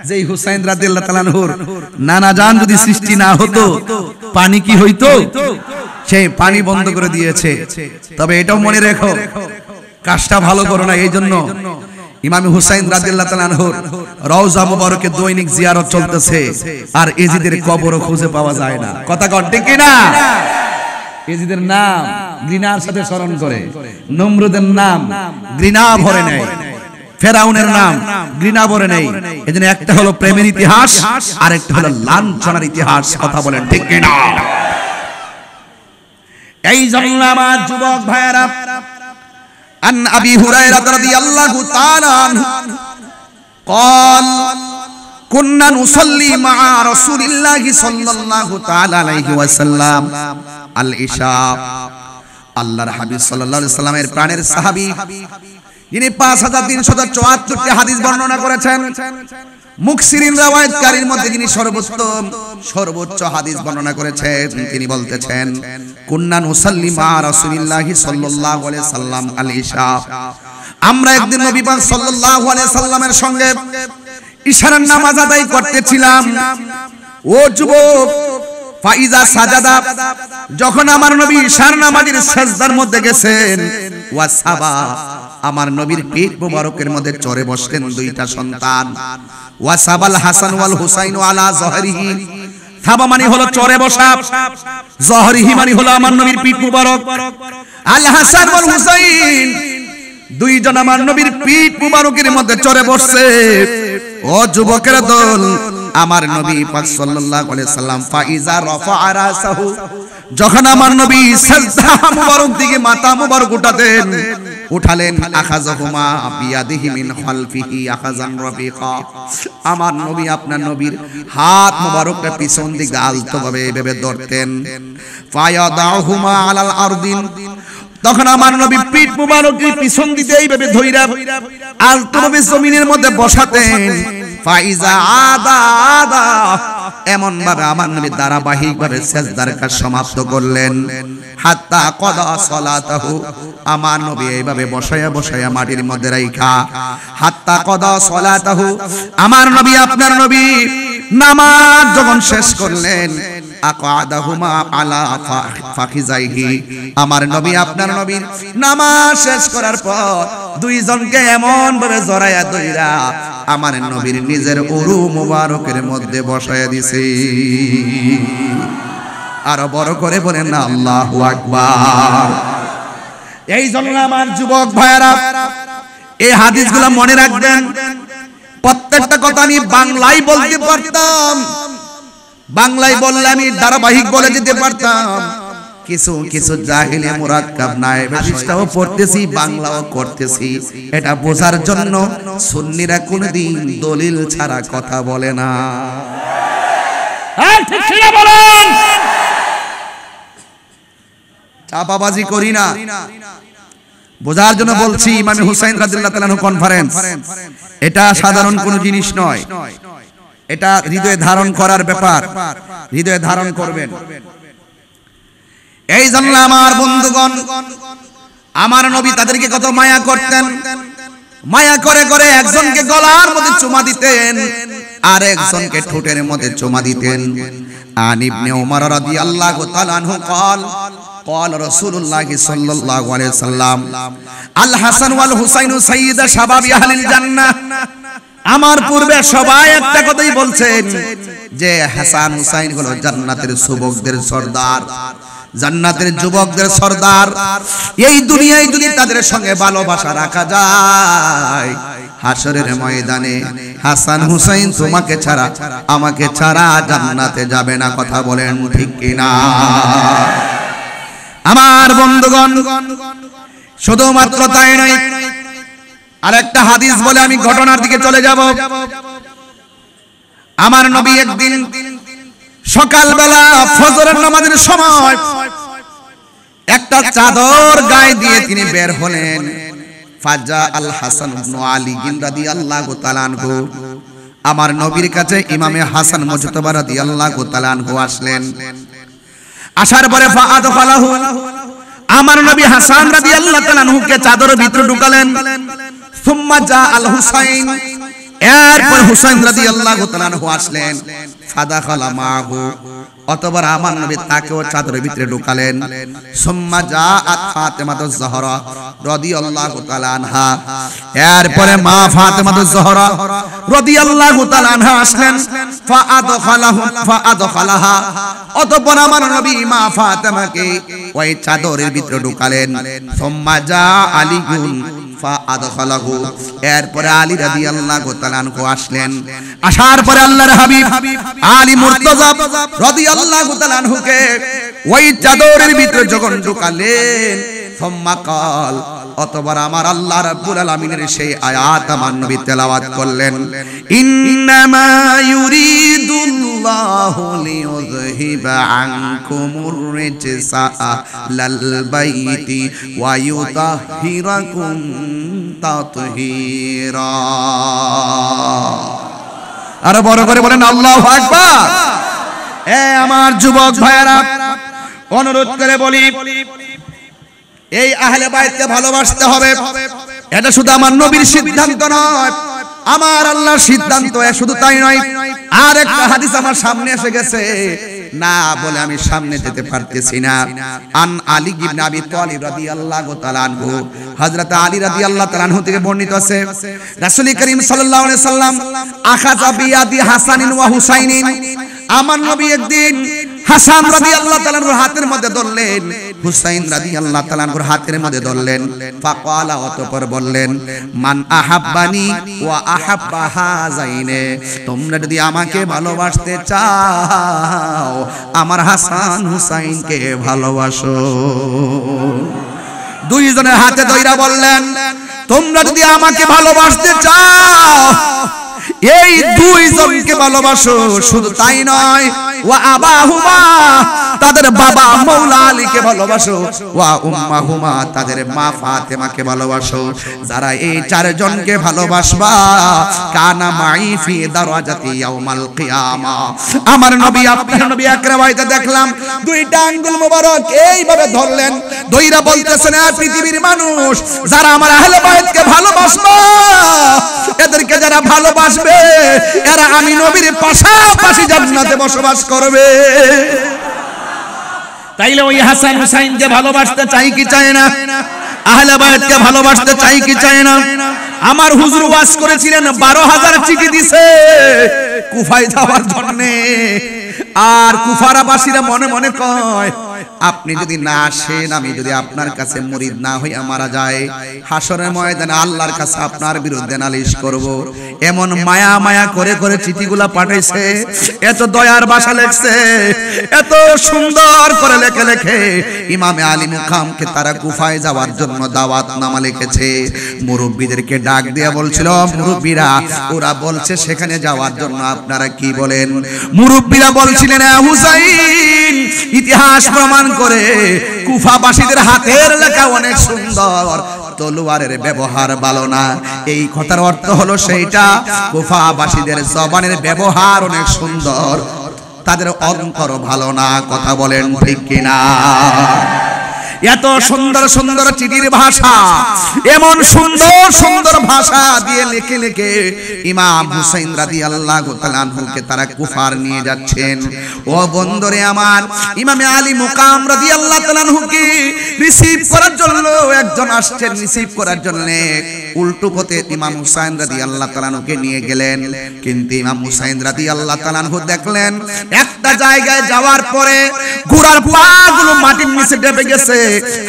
যেই হুসাইন রাদিয়াল্লাহু তাআলা আনহুর নানা জান যদি সৃষ্টি না হতো পানি কি হইতো সেই পানি বন্ধ করে দিয়েছে তবে এটাও মনে রেখো কাজটা ভালো করো না এইজন্য ইমাম হুসাইন রাদিয়াল্লাহু তাআলা আনহুর রওজা মুবারকে দৈনিক জিয়ারত চলতেছে আর এজিদের কবরও খুঁজে পাওয়া যায় না কথা কন ঠিক কি না এজিদের নাম ঘৃণার সাথে স্মরণ করে নমরুদের নাম ঘৃণা ভরে নেয় ফেরাউনের নাম ঘৃণা ভরে নেয় এজন্য একটা হলো প্রেমের ইতিহাস আর একটা হলো লাঞ্ছনার ইতিহাস কথা বলেন ঠিক কি না এই জন্য আমার যুবক ভাইরা عن أبي هريرة رضي الله تعالى عنه قال كنا نصلي مع رسول الله صلى الله تعالى عليه وسلم العشاء আল্লাহর হাবিব সাল্লাল্লাহু আলাইহি সাল্লামের প্রাণের সাহাবী যিনি 5374টি হাদিস বর্ণনা করেছেন মুকসিরিন riwayatকারীর মধ্যে যিনি সর্বোচ্চ হাদিস বর্ণনা করেছেন তিনি বলতেছেন কুন্না নুসাল্লি মা রাসূলিল্লাহি সাল্লাল্লাহু আলাইহি সাল্লাম আল ইশা আমরা একদিন নবী পাক সাল্লাল্লাহু আলাইহি সাল্লামের সঙ্গে ইশারার নামাজ আদায় করতেছিলাম ও যুবক ফাইজা সাজাদা যখন আমার নবী ইশার নামাজের সিজদার মধ্যে গেছেন ওয়াসাবা আমার নবীর পেট মোবারকের মধ্যে চড়ে বসলেন দুইটা সন্তান ওয়াসাবাল হাসান ওয়াল হুসাইন আলা যহরিহি থাবা মানে হলো চড়ে বসা যহরিহি মানে হলো আমার নবীর পিঠ মোবারক আল হাসান ওয়াল হুসাইন দুইজন আমার নবীর পিঠ মোবারকের মধ্যে চড়ে বসছে ও যুবকের দল আমার নবী পাক সাল্লাল্লাহু আলাইহি সাল্লাম ফাইজা রাফা রাসাহু যখন আমার নবী সিজদা মুবারক দিকে মাথা মুবারক উঠালেন আখাযাহুমা বিয়াদিহি মিন খালফিহি আখাযান রাফিকা আমার নবী আপনার নবীর হাত মুবারকটা পিছন দিকে আলতোভাবে এভাবে ধরতেন ফায়াদাহুমা আলাল আরদিন তখন আমার নবী পিঠ মুবারকের পিছন দিকে এইভাবে ধইরা আলতোভাবে জমিনের মধ্যে বসাতেন ফাইজা আদা এমন ভাবে আমার নবী ধারাবাহিকভাবে সিজদার কাজ সমাপ্ত করলেন হাত্তা কদা সালাতাহু আমার নবী এইভাবে বসায়া মাটির মধ্যে রাইখা হাত্তা কদা সালাতাহু আমার নবী আপনার নবী নামাজ যখন শেষ করলেন আকাদাহুমা আলা ফাখিজাইহি আমার নবী আপনার নবী নামাজ শেষ করার পর দুইজনকে এমন ভাবে জড়ায়া ধইরা আমার নবীর নিজের উরু মুবারকের মধ্যে বসায়া দিছে আর বড় করে বলেন না আল্লাহু আকবার এই জন্য আমার যুবক ভাইরা এই হাদিসগুলো মনে রাখবেন প্রত্যেকটা কথা আমি বাংলায় বলতে পারতাম বাংলায় বললে আমি ধারাবাহিক বলে যেতে পারতাম কিছু কিছু জাহিলি মুরাক্কাব নায়েব হাদিসটাও পড়তেছি, বাংলাও করতেছি। এটা বোঝার জন্য সুন্নিরা কোনদিন দলিল ছাড়া কথা বলে না। হ্যাঁ ঠিক ছিল বলেন। চাপাবাজি করি না, বোঝার জন্য বলছি। ইমাম হুসাইন রাদিয়াল্লাহু তাআলা আনহু কনফারেন্স, এটা সাধারণ কোনো জিনিস নয়, এটা হৃদয়ে ধারণ করার ব্যাপার। হৃদয়ে ধারণ করবেন। এই জন্য আমার বন্ধুগণ, আমার নবী তাদেরকে কত মায়া করতেন। মায়া করে করে একজনকে গলার মধ্যে চুমা দিতেন, আর একজনকে ঠোঁটের মধ্যে চুমা দিতেন। আন ইবনে উমর রাদিয়াল্লাহু তাআলা আনহু قال قال رسول الله صلى الله عليه وسلم الحسن والحسين سيد شباب اهل الجنه। আমার পূর্বে সবাই একটা কথাই বলছেন যে হাসান হুসাইন হলো জান্নাতের যুবকদের সর্দার, জান্নাতের যুবকদের সর্দার। এই দুনিয়ায় যদি তাদের সঙ্গে ভালোবাসা রাখা যায়, হাসরের ময়দানে হাসান হুসাইন তোমাকে ছাড়া আমাকে ছাড়া জান্নাতে যাবে না। কথা বলেন ঠিক কিনা? আমার বন্ধুগণ, শুধুমাত্র তাই নয়, আরেকটা হাদিস বলে আমি ঘটনার দিকে চলে যাব। আমার নবী একদিন সকালবেলা ফজরের নামাজের সময় একটা চাদর গায়ে দিয়ে তিনি বের হলেন। ফাজা আল হাসান ইবনে আলী রাদিয়াল্লাহু তাআলা আনহু, আমার নবীর কাছে ইমামে হাসান মুজতবা রাদিয়াল্লাহু তাআলা আনহু আসলেন। আসার পরে ফাআদখালাহু, আমার নবী হাসান রাদিয়াল্লাহু তাআলা আনহুকে চাদরের ভিতরে ঢুকালেন। সুম্মা জা আল হুসাইন, এরপর হুসাইন রাদিয়াল্লাহু তাআলা আনহু আসলেন। ফাদাখালা মাহু, অতঃপর আমার নবী তাকেও চাদরের ভিতরে ঢুকালেন। সুম্মা জাআত ফাতিমাতুজ জহরা রাদিয়াল্লাহু তাআলা আনহা, এরপরে মা ফাতিমাতুজ জহরা রাদিয়াল্লাহু তাআলা আনহা আসলেন। ফাআদখালাহা, অতঃপর আমার নবী মা ফাতিমাকে ওই চাদরের ভিতরে ঢুকালেন। সুম্মা জা আলীগুন ফাআদখালাহু, এরপরে আলী রাদিয়াল্লাহু তাআলা আনহু আসলেন। আসার পরে আল্লাহর হাবিব আলী মুর্তজা রাদিয়াল্লাহু তাআলা আনহুকে ওই চাদরের ভিতরে যখন ঢুকালেন, সুম্মা কাল, অতঃপর আমার আল্লাহ রাব্বুল আলামিনের সেই আয়াত আমার নবী তেলাওয়াত করলেন। ইন্নামা ইউরিদুল্লাহু লিইউযহিবা আনকুমুর রিজসা আহলাল বাইতি ওয়া ইউতাহহিরাকুম তাতহীরা। আর বড় করে বলেন আল্লাহু আকবার। এ আমার যুবক ভাইরা, অনুরোধ করে বলি, এই আহলে বাইতকে ভালোবাসতে হবে। এটা শুধু আমার নবীর সিদ্ধান্ত নয়, আমার আল্লাহর সিদ্ধান্ত। শুধু তাই নয়, আর একটা হাদিস আমার সামনে এসে গেছে, না বলে আমি সামনে যেতে পারতেছি না। আন আলী ইবনে আবি তালিব রাদিয়াল্লাহু তাআলা আনহু, হযরত আলী রাদিয়াল্লাহু তাআলা আনহু থেকে বর্ণিত আছে, রাসূল করিম সাল্লাল্লাহু আলাইহি সাল্লাম আখাযা বিয়াদি হাসানিন ওয়া হুসাইনিন, আমার নবী একদিন হাসান রাদিয়াল্লাহু তাআলার হাতের মধ্যে ধরলেন, হুসাইন রাদিয়াল্লাহু তাআলার হাতের মধ্যে ধরলেন। ফাকালা, অতঃপর বললেন, মান আহাব্বানি ওয়া আহাব্বা হাযাইনে, তোমরা যদি আমাকে ভালোবাসতে চাও আমার হাসান হুসাইনকে ভালোবাসো। দুইজনের হাতে ধইরা বললেন, তোমরা যদি আমাকে ভালোবাসতে চাও এই দুইজনকে ভালোবাসো। শুধু তাই নয়, ওয়া আবাহুমা, তাদের বাবা মাওলা আলীকে ভালোবাসো। ওয়া উম্মাহুমা, তাদের মা ফাতেমাকে ভালোবাসো। যারা এই চারজনকে ভালোবাসবা, কানা মাই ফি দারাজাতি ইয়াউমাল কিয়ামা। আমার নবী, আপনার নবী এক রিওয়ায়াতে দেখলাম দুইটা আঙ্গুল মোবারক এইভাবে ধরলেন, ধইরা বলতেছেন, এ পৃথিবীর মানুষ, যারা আমার আহলে বাইতকে ভালোবাসবা, এদেরকে যারা ভালোবাসবে, এরা আমি নবীর পাশাপাশি জান্নাতে বসবাস করবে। তাইলে ওই হাসান হুসাইনকে ভালোবাসতে চাই কি চাই না? আহলে বাইতকে ভালোবাসতে চাই কি চাই না? আমার হুজুর ওয়াজ করেছিলেন, 12,000 চিঠি দিছে কুফায় যাওয়ার জন্য। আর কুফারাবাসীরা মনে মনে কয়, আপনি যদি না আসেন, আমি যদি আপনার কাছে মুরিদ না হইয়া মারা যায়, হাসরের ময়দানে আল্লাহর কাছে আপনার বিরুদ্ধে নালিশ করব। এমন মায়া মায়া করে করে চিঠিগুলা পাঠাইছে, এত দয়ার ভাষা লেখছে, এত সুন্দর করে লেখে লেখে ইমামে আলী মুকামকে তারা কুফায় যাওয়ার জন্য দাওয়াত নামা লিখেছে। মুরব্বীদেরকে ডাক দিয়া বলছিল, মুরব্বীরা ওরা বলছে সেখানে যাওয়ার জন্য আপনারা কি বলেন? মুরব্বীরা বলছিলেন, হুসাইন ইতিহাস প্রমাণ করে কুফাবাসীদের হাতের লেখা অনেক সুন্দর, তলোয়ারের ব্যবহার ভালো না। এই কথার অর্থ হলো সেইটা, কুফাবাসীদের জবানের ব্যবহার অনেক সুন্দর, তাদের অন্তর ভালো না। কথা বলেন ঠিক কিনা? এত সুন্দর সুন্দর চিঠির ভাষা, এমন সুন্দর সুন্দর ভাষা দিয়ে লিখে লিখে ইমাম হুসাইন রাদিয়াল্লাহু তাআলা আনহুকে তারা কুফার নিয়ে যাচ্ছেন। ও বন্ধুরে আমার, ইমামে আলী মুকাম রাদিয়াল্লাহু তাআলা আনহুকে রিসিভ করার জন্য একজন আসছেন, রিসিভ করার জন্য উল্টো পথে ইমাম হুসাইন রাদিয়াল্লাহু তাআলা আনহুকে নিয়ে গেলেন। কিন্তু ইমাম হুসাইন রাদিয়াল্লাহু তাআলা আনহু দেখলেন একটা জায়গায় যাওয়ার পরে ঘোড়ার পাগুলো মাটির নিচে ডেবে গেছে,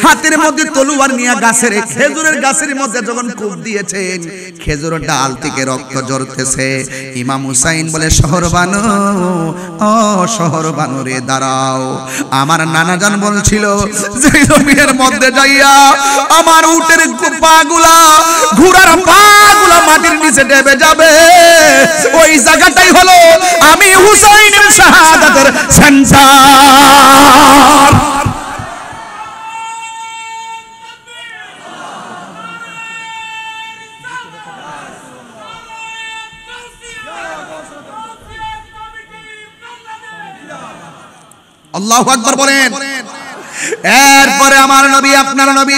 হাতের মধ্যে তলোয়ার নিয়ে গাছের খেজুরের গাছের মধ্যে যখন কূপ দিয়েছেন, খেজুরের ডাল থেকে রক্ত ঝরতেছে। ইমাম হুসাইন বলে, শহরবানু, ও শহরবানু রে দাঁড়াও। আমার নানাজান বলছিল যে জমিনের মধ্যে যাইয়া আমার উটের পাগুলা, ঘোড়ার পাগুলা মাটির নিচে ডেবে যাবে, ওই জায়গাটাই হলো আমি হুসাইনের শাহাদাতের সেন্টার। আল্লাহু আকবার বলেন। এরপরে আমার নবী, আপনার নবী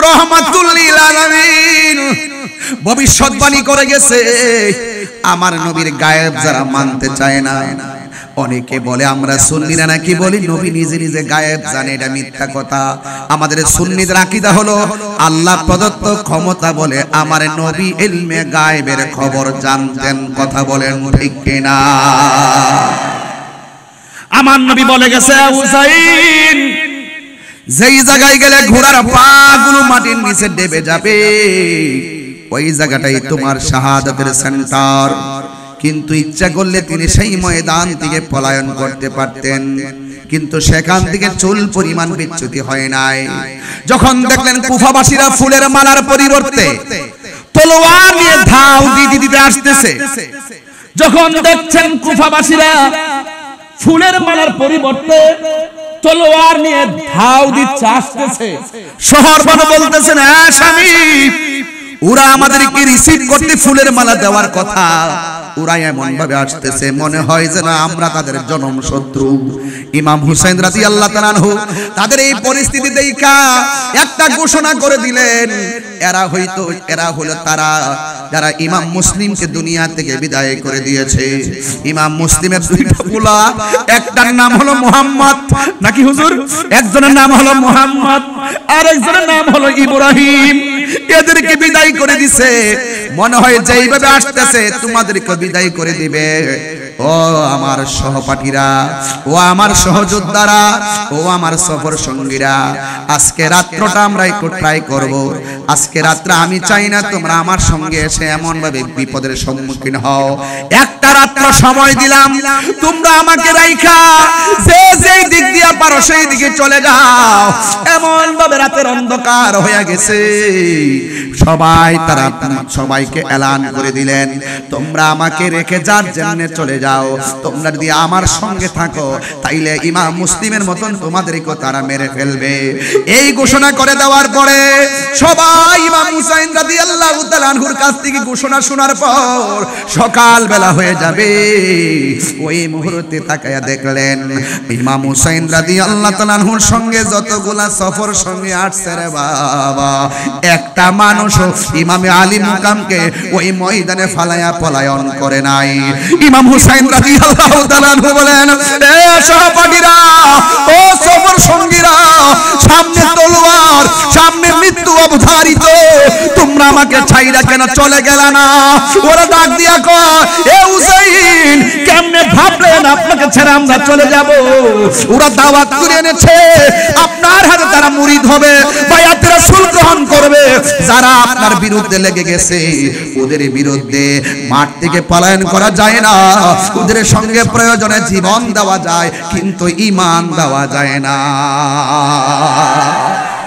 রাহমাতুল লিল আলামিন ভবিষ্যৎবাণী করে গেছে। আমার নবীর গায়েব যারা মানতে চায় না, অনেকে বলে আমরা সুন্নিরা নাকি বলি নবী নিজে নিজে গায়েব জানে, এটা মিথ্যা কথা। আমাদের সুন্নিদের আকীদা হলো আল্লাহ প্রদত্ত ক্ষমতা বলে আমার নবী ইলমে গায়েবের খবর জানতেন। কথা বলেন ঠিক কিনা? আমার নবী বলে গেছে, হুসাইন যেই জায়গায় গেলে ঘোড়ার পাগুলো মাটির নিচে ডেবে যাবে, ওই জায়গাটাই তোমার শাহাদাতের সেন্টার। কিন্তু ইচ্ছা করলে তিনি সেই ময়দান থেকে পলায়ন করতে পারতেন, কিন্তু সেখান থেকে চুল পরিমাণ বিচ্যুতি হয় নাই। যখন দেখলেন কুফাবাসীরা ফুলের মালার পরিবর্তে তলোয়ার নিয়ে ধাও দিতে দিতে আসতেছে, যখন দেখছেন কুফাবাসীরা ফুলের মালার পরিবর্তে তলোয়ার নিয়ে ধাও দিতে আসতেছে, শহরবানু বলতেছেন, হ্যাঁ স্বামী, ওরা আমাদেরকে রিসিভ করতে ফুলের মালা দেওয়ার কথা, ওরা এমন ভাবে আসতেছে মনে হয় যেন আমরা তাদের জনম শত্রু। ইমাম হুসাইন রাদিয়াল্লাহু তাআলা আনহু তাদের এই পরিস্থিতি দেখা একটা ঘোষণা করে দিলেন, এরা হলো তারা যারা ইমাম মুসলিমকে দুনিয়া থেকে বিদায় করে দিয়েছে। ইমাম মুসলিমের দুইটা পোলা, একটার নাম হলো মুহাম্মদ, নাকি হুজুর? একজনের নাম হলো মুহাম্মদ আর একজনের নাম হলো ইব্রাহিম। এদেরকে বিদায় করে দিছে, মনে হয় যেইভাবে আসতেছে তোমাদেরকে বিদায় করে দিবে। ও আমার সহপাঠীরা, ও আমার সহযোদ্ধারা, ও আমার সফর সঙ্গীরা, আজকে রাত্রটা আমরা একটু ট্রাই করব। আজকে রাত্রে আমি চাই না তোমরা আমার সঙ্গে এসে এমন ভাবে বিপদের সম্মুখীন হও। একটা রাত্র সময় দিলাম, তোমরা আমাকে রাইখা যে যেই দিক দিয়ে পারো সেই দিকে চলে যাও। এমন ভাবে রাতের অন্ধকার হয়ে গেছে, তারা সবাইকে এলান করে দিলেন, তোমরা আমাকে রেখে যার জন্য চলে যাও। তোমরা যদি আমার সঙ্গে থাকো তাইলে ইমাম মুসলিমের মতন তোমাদেরকে তারা মেরে ফেলবে। এই ঘোষণা করে দেওয়ার পরে সবাই ইমাম হুসাইন রাদিয়াল্লাহু তাআলা আনহুর কাছ থেকে ঘোষণা শোনার পর সকাল বেলা হয়ে যাবে, ওই মুহূর্তে তাকায়া দেখলেন ইমাম হুসাইন রাদিয়াল্লাহু তাআলা আনহুর সঙ্গে যতগুলা সফর সঙ্গে আসছে রে বাবা, একটা মানুষ ইমামে আলী মুকামকে ওই ময়দানে ফালায়া পলায়ন করে নাই। ইমাম হুসাইন রাদিয়াল্লাহু তাআলা আনহু বলেন, এ সহপাঠীরা, ও সফর সঙ্গীরা, সামনে তলোয়ার, সামনে মৃত্যু অবধারিত, তোমরা আমাকে ছাইরা কেন চলে গেলা না? ওরা ডাক দিয়া কয়, এ হুসাইন, কেন কেমনে ভাবলেন আপনাকে ছেড়ে আমরা চলে যাব? ওরা দাওয়াত করে এনেছে, আপনার হাতে তারা মুরিদ হবে, বায়াত রাসূল গ্রহণ করবে। যারা আপনার বিরুদ্ধে লেগে গেছে ওদের বিরুদ্ধে মাঠ থেকে পলায়ন করা যায় না, ওদের সঙ্গে প্রয়োজনে জীবন দেওয়া যায় কিন্তু ঈমান দেওয়া যায় না।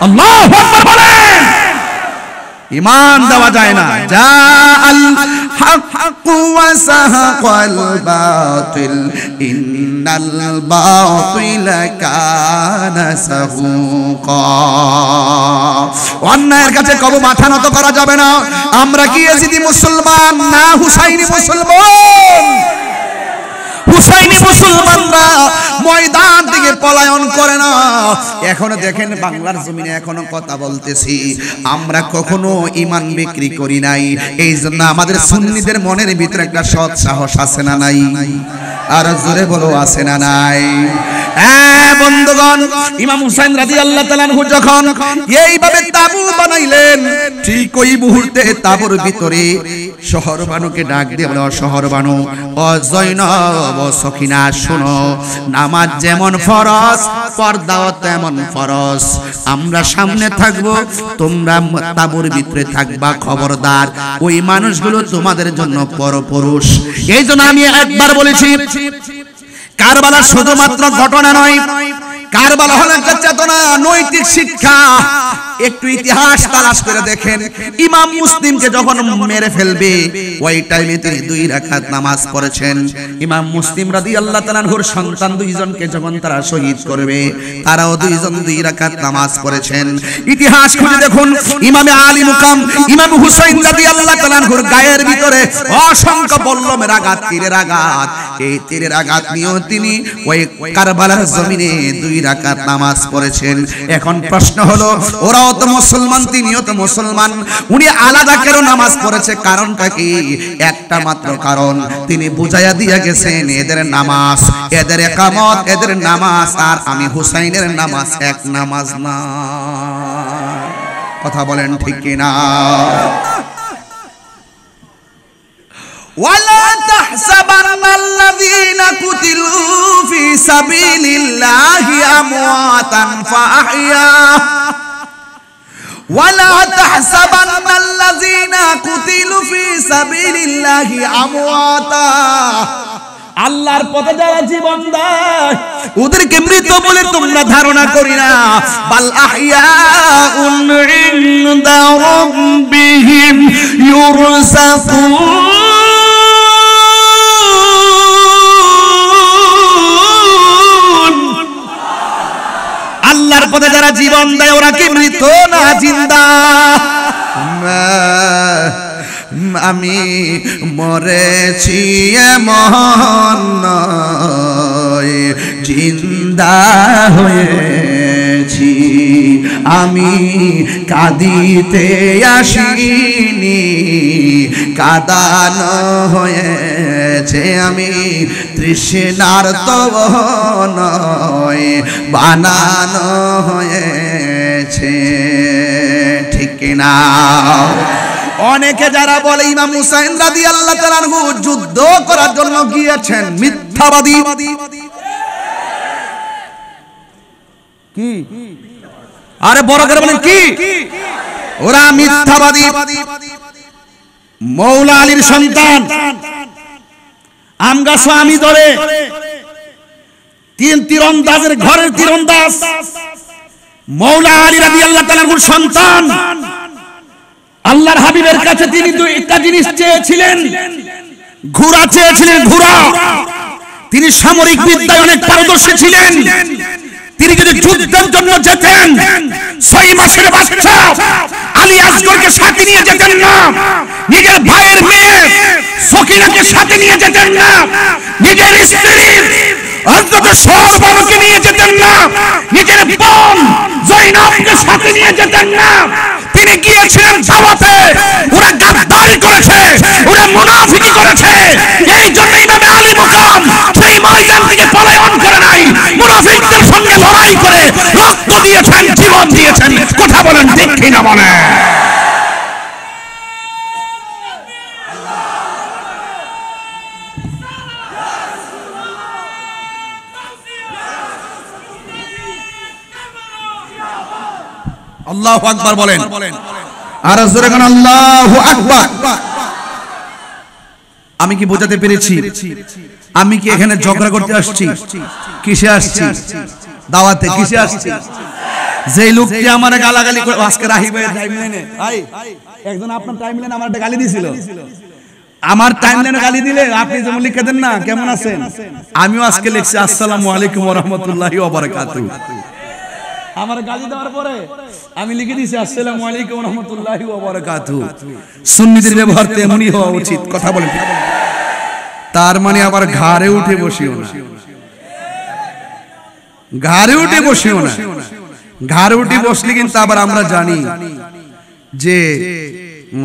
আল্লাহু আকবার বলেন, ঈমান দেওয়া যায় না। জাআল হক ওয়া সাহাকাল বাতিল ইন্নাল বাতিলা কানা সাহুকা। অন্যায়ের কাছে কবু মাথা নত করা যাবে না। আমরা কি ইয়াজিদি মুসলমান না হুসাইনি মুসলমান? হুসাইনি মুসলমানরা ময়দান থেকে পলায়ন করে না। এখনো দেখেন বাংলার জমিনে এখনো কথা বলতেছি, আমরা কখনো ঈমান বিক্রি করি নাই। এই জন্য আমাদের সুন্নিদের মনের ভিতরে একটা সৎ সাহস আছে না নাই? আর জোরে বলো আছে না নাই? হ্যাঁ বন্ধুগণ, ইমাম হুসাইন রাদিয়াল্লাহু তাআলা আনহু যখন এইভাবে তাবু বানাইলেন, ঠিক ওই মুহূর্তে তাবুর ভিতরে শহর বানুকে ডাক দিয়ে বলে, শহর বানু, ও জয়নব, ও সখিনা, শোনো, নামাজ যেমন ফরজ পর্দাও তেমন ফরজ। আমরা সামনে থাকব, তোমরা তাবুর ভিতরে থাকবা, খবরদার ওই মানুষগুলো তোমাদের জন্য পরপুরুষ। এই জন্য আমি একবার বলেছি, কারবালা শুধুমাত্র ঘটনা নয়, কারবালা হলো একটা চেতনা, নৈতিক শিক্ষা। একটু ইতিহাস তালাশ করে দেখেন, ইমাম মুসলিমকে যখন মেরে ফেলবে ওই টাইমে তিনি 2 রাকাত নামাজ পড়েছেন। ইমাম মুসলিম রাদিয়াল্লাহু তাআলা আনহুর সন্তান 2 জনকে যখন তারা শহীদ করবে, তারাও 2 জন 2 রাকাত নামাজ পড়েছেন। ইতিহাস খুঁজে দেখুন, ইমামে আলী মুকাম ইমাম হুসাইন রাদিয়াল্লাহু তাআলা আনহুর গায়ের ভিতরে অসংখ্য বল্লমের আঘাত, তীরের আঘাত। এই তীরের আঘাত নিয়েও তিনি ওই কারবালার জমিনে 2 রাকাত নামাজ পড়েছেন। এখন প্রশ্ন হলো, ওরাও তো মুসলমান, তিনিও তো মুসলমান, উনি আলাদা কেন নামাজ পড়েছে? কারণটা কি? একটা মাত্র কারণ, তিনি বুঝাইয়া দিয়ে গেছেন এদের নামাজ, এদের ইকামত, এদের নামাজ আর আমি হুসাইনের নামাজ এক নামাজ না। কথা বলেন ঠিক কিনা? ولا تحسبن الذين قتلوا في سبيل الله أمواتا فأحياهم ولا تحسبن الذين قتلوا في سبيل الله أمواتا। আল্লাহর পথে যারা জীবন দেয় ওদেরকে মৃত বলে তোমরা ধারণা করি না, বাল আহইয়াউন ইনদা রাব্বিহিম ইউরযাকুন। আল্লাহর পথে যারা জীবন দেয় ওরা কি মৃত না জিন্দা? আমি মরেছি এমন নয়, জিন্দা হয়েছি। আমি কাঁদিতে আসিনি, কাঁদানো হয়েছে। আমি তৃষ্ণার্ত নয়, বানানো হয়েছে। ঠিক না? অনেকে যারা বলে ইমাম হুসাইন রাদিয়াল্লাহু তাআলা আনহু যুদ্ধ করার জন্য গিয়েছেন, মিথ্যাবাদী। কি আরে বড় করে বলেন কি? ওরা মিথ্যাবাদী। মৌলা আলীর সন্তান আমগা স্বামী ধরে তীরন্দাজের ঘরের তীরন্দাজ মৌলা আলী রাদিয়াল্লাহু তাআলা আনহুর সন্তান। আল্লাহর হাবিবের কাছে তিনি একটা জিনিস চেয়েছিলেন, ঘোড়া চেয়েছিলেন, ঘোড়া। তিনি সামরিক বিদ্যায় অনেক পারদর্শী ছিলেন। তিনি যদি যুদ্ধের জন্য যেতেন 6 মাসের বাচ্চা আলী আসগরকে সাথে নিয়ে যেতেন না, নিজের ভাইয়ের মেয়ে সকিনাকে সাথে নিয়ে যেতেন না, নিজের স্ত্রী হযরত সওবাকে নিয়ে যেতেন না, নিজের বোন জয়নবকে সাথে নিয়ে যেতেন না। তিনি গিয়েছিলেন দাওয়াতে। ওরা গাদ্দারি করেছে, ওরা মুনাফিকি করেছে। এই জন্য ইমাম আলী মুকাম সেই ময়দান থেকে পলায়ন করে নাই, মুনাফিকদের সঙ্গে লড়াই করে রক্ত দিয়েছেন, জীবন দিয়েছেন। কথা বলেন ঠিক কিনা বলেন? আল্লাহু আকবার বলেন, আর জোরে কোন আল্লাহু আকবার। আমি কি বোঝাতে পেরেছি? আমি কি এখানে ঝগড়া করতে আসছি? কিসে আসছি? দাওয়াতে। কিসে আসছি? যে লোকটি আমারে গালাগালি করে আজকে রাহি ভাই টাইমলাইনে, ভাই একজন আপনার টাইমলাইনে আমার একটা গালি দিছিল, আমার টাইমলাইনে গালি দিলে আপনি যেমন লিখে দেন না কেমন আছেন, আমিও আজকে লিখছি আসসালামু আলাইকুম ওয়া রাহমাতুল্লাহি ওয়া বারাকাতুহু। আমার গালি দেওয়ার পরে আমি লিখে দিয়েছি আসসালামু আলাইকুম ওয়া রাহমাতুল্লাহি ওয়া বারাকাতুহু। সুন্নিদের ব্যবহার তেমনই হওয়া উচিত। কথা বলেন। তার মানে আবার ঘাড়ে উঠে বসিও না, ঘাড়ে উঠে বসিও না। ঘাড়ে উঠে বসলে কিন্তু আবার আমরা জানি যে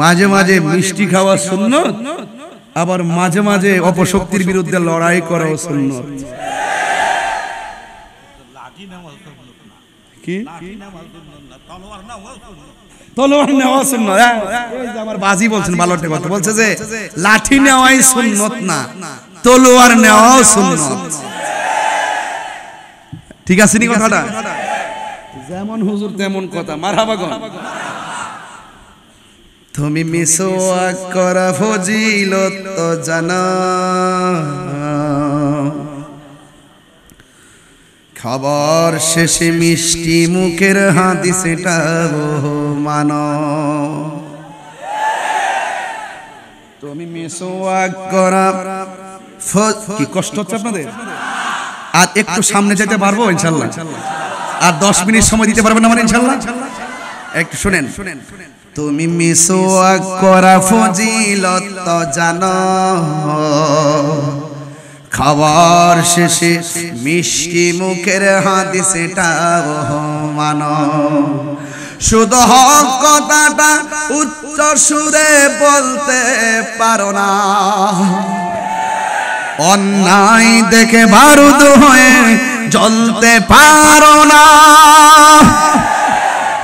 মাঝে মাঝে মিষ্টি খাওয়া সুন্নত, আবার মাঝে মাঝে অপশক্তির বিরুদ্ধে লড়াই করাও সুন্নত। কি তলোয়ার নেওয়া সুন্নত? এই যে আমার বাজি বলছেন ভালো একটা কথা বলছে যে লাঠি নেওয়াই সুন্নত না, তলোয়ার নেওয়াও সুন্নত। ঠিক আছে নি কথাটা? যেমন হুজুর তেমন কথা। মারহাবা গো। তুমি মিসওয়াক করা ফজিলত তো জানা, খাবার শেষে মিষ্টি মুখের হাদিস এটাও মানো। তুমি মিসওয়াক করা কি কষ্ট হচ্ছে আপনাদের? আর একটু সামনে যেতে পারবো ইনশাআল্লাহ? আর 10 মিনিট সময় দিতে পারবেন আমার ইনশাআল্লাহ? একটু শুনেন। তুমি মিসওয়াক করা ফজিলত তো জানো, খাবার শেষে মিষ্টি মুখের হাদিস এটাও মানো। শুধু হক কথাটা উচ্চ সুরে বলতে পারো না, অন্যায় দেখে বারুদ হয়ে জ্বলতে পারো না।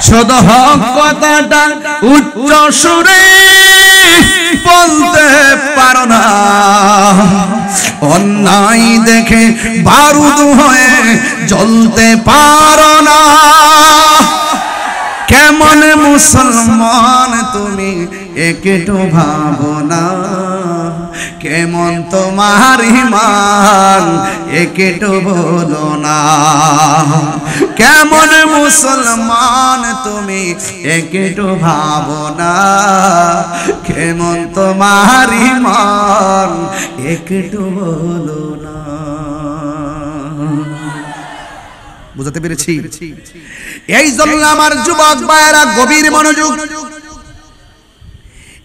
শুধু হক কথাটা উচ্চ সুরে বলতে পারো না, অন্যায় দেখে বারুদ হয়ে জ্বলতে পারো না। কেমন মুসলমান তুমি একটু ভাবো না, কেমন তোমার ঈমান একটু বলো না। কেমন মুসলমান তুমি একটু ভাবো না, কেমন তোমার ঈমান একটু বলো না। বুঝাতে পেরেছি? এই জন্য আমার যুবক ভাইয়েরা গভীর মনোযোগ।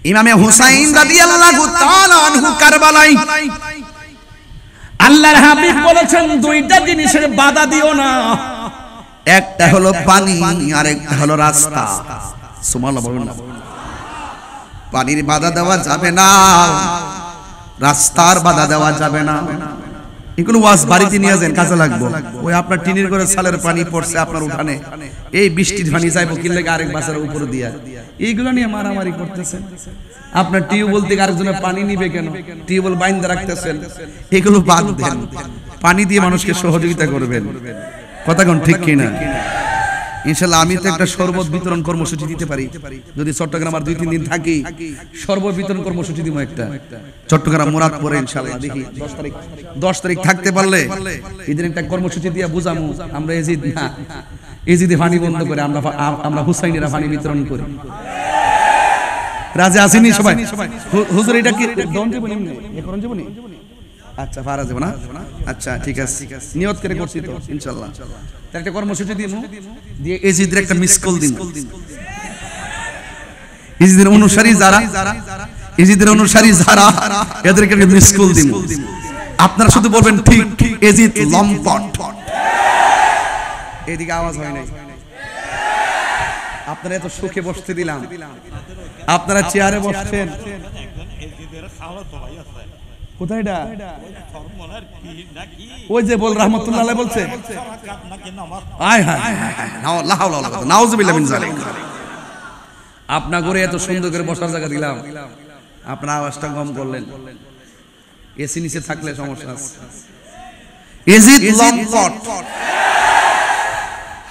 ইমামে হুসাইন রাদিয়াল্লাহু তাআলা আনহু কারবালায় আল্লাহর হাবিব বলেছেন দুইটা জিনিসের বাধা দিও না, একটা হলো পানি আর একটা হলো রাস্তা। সুবহানাল্লাহ বলুন না। পানির বাধা দেওয়া যাবে না, রাস্তার বাধা দেওয়া যাবে না। এগুলো ওয়াজ বাড়িতে নিয়ে যান, কাজে লাগবে। ওই আপনার টিনের ঘরে সালের পানি পড়ছে আপনার উঠানে, এই বৃষ্টির পানি যাইবো কি লাগে আরেক বাসার উপরে দিয়া, এইগুলো নিয়ে মারামারি করতেছেন। আপনার টিউবওয়েল থেকে আরেকজনের পানি নিবে কেন, টিউবওয়েল বাইন্ধে রাখতেছেন, এগুলো বাদ দেন। পানি দিয়ে মানুষকে সহযোগিতা করবেন। কথা কোন ঠিক কিনা? ইনশাআল্লাহ আমি তো একটা শরবত বিতরণ কর্মসূচি দিতে পারি, যদি চট্টগ্রাম আর 2-3 দিন থাকি, শরবত বিতরণ কর্মসূচি দিব একটা চট্টগ্রাম মুরাদপুরে ইনশাআল্লাহ। দেখি 10 তারিখ থাকতে পারলে এদিন একটা কর্মসূচি দিয়ে বুঝামু আমরা এজিদ না, এজিদে পানি বন্ধ করে আমরা হুসাইনেরা পানি বিতরণ করি। রাজে আসেনি সবাই? হুজুর এটা কি দন যাব নি এখন যাব নি? আচ্ছা পারা যাব না? আচ্ছা ঠিক আছে, নিয়ত করে করছি তো ইনশাআল্লাহ। একটা কর্মসূচি দিমু, দিয়ে এজিদের একটা মিস কল দিমু। এজিদের অনুসারী যারা, এজিদের অনুসারী যারা, এদেরকে একটা মিস কল দিমু। আপনারা শুধু বলবেন ঠিক এজিদ লম্পট। এদিকে আওয়াজ হয় নাই। আপনারা এত সুখে বসতে দিলাম, আপনারা চেয়ারে বসছেন। কোথায় এটা? ওই যে বল রাহমাতুল্লাহ আলাইহি বলছে, আয় হায় লা হাওলা ওয়ালা কুওয়াতা নাউযুবিল্লাহি মিন যালিক। আপনার ঘরে এত সুন্দর করে বসার জায়গা দিলাম, আপনার আওয়াজটা কম করলেন। এসি নিচে থাকলে সমস্যা আছে। এজিদ লম্পট,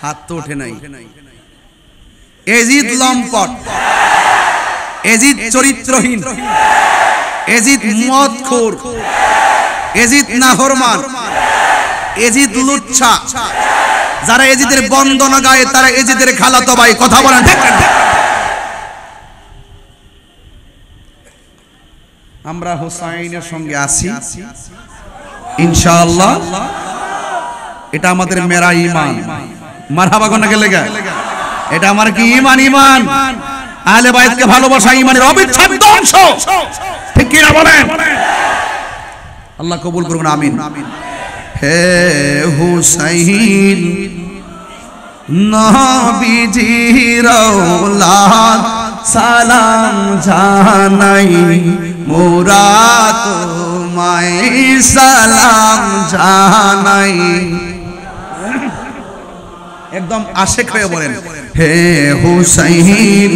হাত তো ওঠে নাই। এজিদ লম্পট, এজিদ চরিত্রহীন, এজিদ মদখোর, এজিদ নাফরমান, এজিদ লুচ্ছা। যারা এজিদের বন্দনা গায় তারা এজিদের খালাতো ভাই। কথা বলেন ঠিক না? আমরা হুসাইনের সঙ্গে আছি ইনশাআল্লাহ। এটা আমাদের মেরা ঈমান। মারহাবা কোন গেলে গা? এটা আমার কি ঈমান? ঈমান আহলে বাইতকে ভালোবাসা ঈমানের অবিচ্ছেদ্য অংশ। ঠিক কি না বলেন? আল্লাহ কবুল করুন, আমিন। হে হুসাইন নবীজির আওলাদ সালাম জানাই, মোরা তোমায় সালাম জানাই। একদম আশেক হয়ে বলেন, হে হুসাইন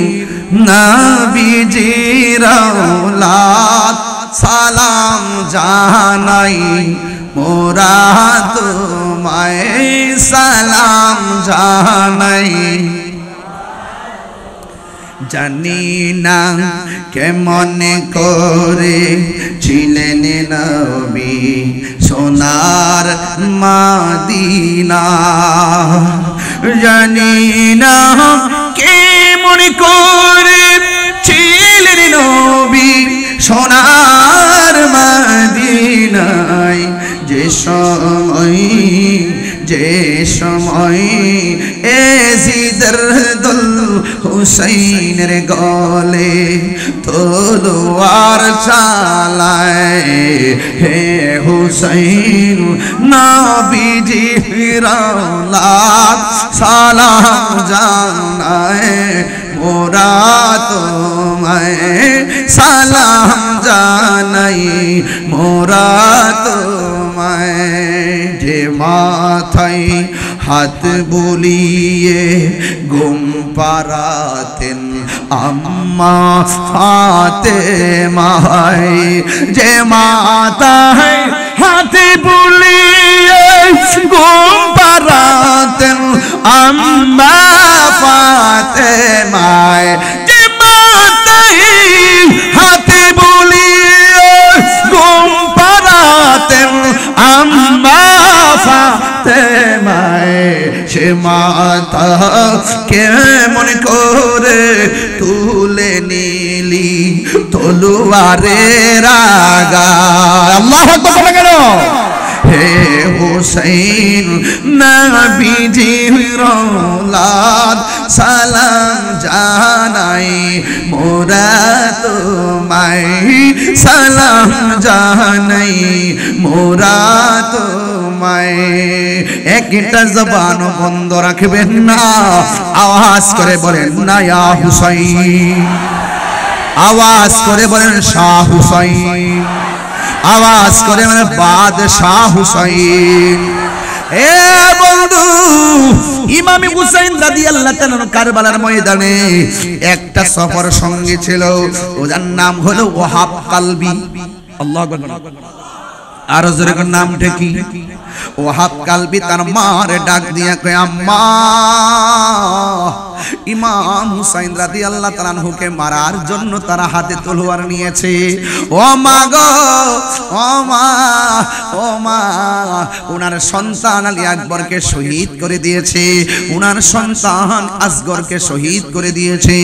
নবীজির আওলাদ সালাম জানাই, মোরা তোমায় সালাম জানাই। জানি না কেমন করে ছিলেন নবী সোনার মদিনা, জানি না কেমন করে ছিলেন নবী সোনার মদিনায়। যে সময় এজিদের দল হুসাইনের গলে তলোয়ার চালায়, হে হুসাইন নবীজির আওলাদ সালাম জানায়, মোরা তোমায় সালাম জানাই, মোরা তোমায়। যে মাথায় হাত বুলিয়ে ঘুম পাড়াতেন আম্মা ফাতেমায়, যে মাথায় হাত বুলিয়ে ঘুম পাড়াতেন আম্মা ফাতেমায়, যে মাথায় হাত বুলিয়ে ঘুম পাড়াতেন আম্মা ফাতেমায়, সে মাথা কেমন করে তুলে নিলি তলোয়ারের আগায়। আল্লাহু আকবার কেন? হে হুসাইন নবীজির আওলাদ সালাম জানাই, মোরা তোমায় সালাম জানাই, মোরা তোমায়। একটা জবান বন্ধ রাখবেন না, আওয়াজ করে বলেন না ইয়া হুসাইন, আওয়াজ করে বলেন শাহ হুসাইন, আওয়াজ করে মানে বাদশাহ হুসাইন। এ বন্ধু, ইমাম হুসাইন রাদিয়াল্লাহু তাআলা কারবালার ময়দানে একটা সফর সঙ্গী ছিল, ওর নাম হলো ওয়াহাব কালবি। আল্লাহু আকবার। আর জোরে কোন নামটা কি? ওয়াহাব কালবি তার মার ডাক দিয়া কয়, আম্মা। ইমাম হুসাইন রাদিয়াল্লাহু তাআলা আনহুকে মারার জন্য তারা হাতে তলোয়ার নিয়েছে। ও মা গো, ও মা, ও মা, ওনার সন্তান আলী আকবরকে শহীদ করে দিয়েছে, ওনার সন্তান আসগরকে শহীদ করে দিয়েছে,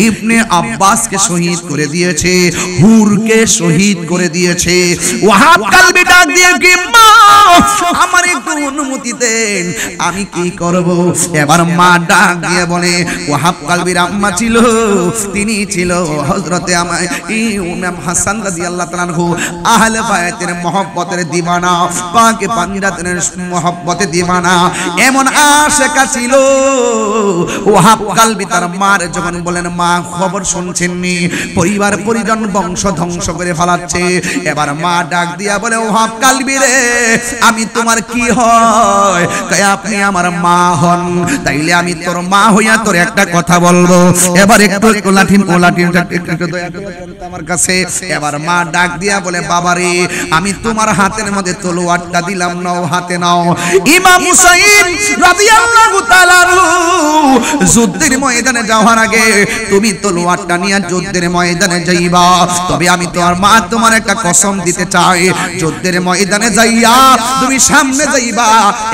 ইবনে আব্বাসকে শহীদ করে দিয়েছে, হুরকে শহীদ করে দিয়েছে। ওয়াহাব কালবি ডাক দিয়ে কি, মা আমার একটু অনুমতি দেন, আমি কি করব? এবার মা ডাক দিয়ে বলে, ওয়াহাব কালবির আম্মা ছিল, তিনি ছিল হযরতে ইমাম হাসান রাদিয়াল্লাহু তাআলা আনহু, আহলে বায়াতের মহব্বতের দিওয়ানা, পাকে পাঞ্জাতের মহব্বতের দিওয়ানা, এমন আশিকা ছিল। ওয়াহাব কালবি তার মার যখন বলেন, মা খবর শুনছেন নি, পরিবার পরিজন বংশ ধ্বংস করে ফেলাচ্ছে। এবার মা ডাক দিয়া বলে, ওয়াহাব কালবি রে, আমি তোমার কি হয়? কয় আপনি আমার মা হন, তাইলে আমি তোর মা হইয়া তোর একটা কথা বলবো। এবার একটু লাঠি একটু দয়া করে আমার কাছে। এবার মা ডাক দিয়া বলে, বাবা রে, আমি তোমার হাতের মধ্যে তলোয়ারটা দিলাম, নাও হাতে নাও। ইমাম হুসাইন রাদিয়াল্লাহু তাআলা যুদ্ধের ময়দানে যাওয়ার আগে তুমি তলোয়ারটা নিয়ে যুদ্ধের ময়দানে যাইবা, তবে আমি তোমার মা তোমার একটা কসম দিতে চাই, যুদ্ধের ময়দানে যাইয়া তুমি সামনে যাইবা,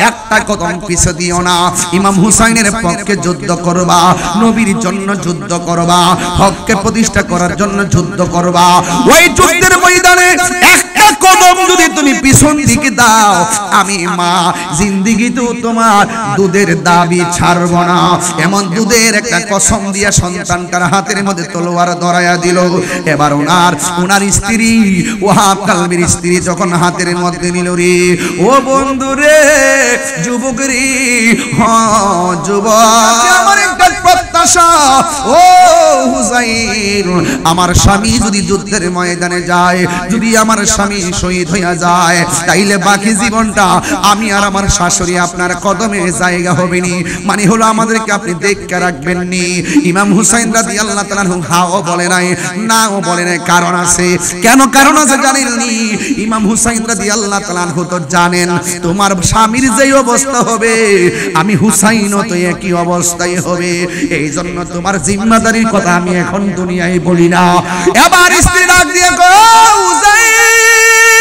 একটা কদম পিছে দিও না। ইমাম হুসাইনের পক্ষে যুদ্ধ করবা, নবীর জন্য যুদ্ধ করবা, হককে প্রতিষ্ঠা করার জন্য যুদ্ধ করবা। ওই যুদ্ধের ময়দানে একটা কদম যদি তুমি পিছন দিকে দাও, আমি মা জিন্দেগিতেও তোমার দুধের দাবি ছাড়ব না। এমন দুধের একটা কসম দিয়া সন্তানটার হাতের মধ্যে তলোয়ার ধরাইয়া দিল। এবার ওনার স্ত্রী ওয়াহাব কালবির স্ত্রী যখন হাতের মধ্যে নিল, রে ও বন্ধু রে, যুবক রে, হ্যাঁ যুবক, আমার একটা প্রত্যাশা, ও হুসাইন, আমার স্বামী যদি যুদ্ধের ময়দানে যায়, যদি আমার স্বামী শহীদ হইয়া যায়, তাইলে বাকি জীবনটা আমি আর আমার শাশুড়ি আপনার কদমে জায়গা হবে নি, মানে হলো আমাদেরকে আপনি দেখে রাখবেন নি। ইমাম হুসাইন রাদিয়াল্লাহু তাআলা হাও বলে নাই, নাও বলে নাই, কারণ আছে। কেন কারণ আছে জানেননি? ইমাম হুসাইন রাদিয়াল্লাহু তাআলা তো জানেন তোমার স্বামীর যে অবস্থা হবে, আমি হুসাইনও তো একই অবস্থায় হবে, এই জন্য তোমার জিম্মাদারির কথা আমি এখন দুনিয়ায় বলি না। এবার স্ত্রী ডাক দিয়ে গো হুসাইন,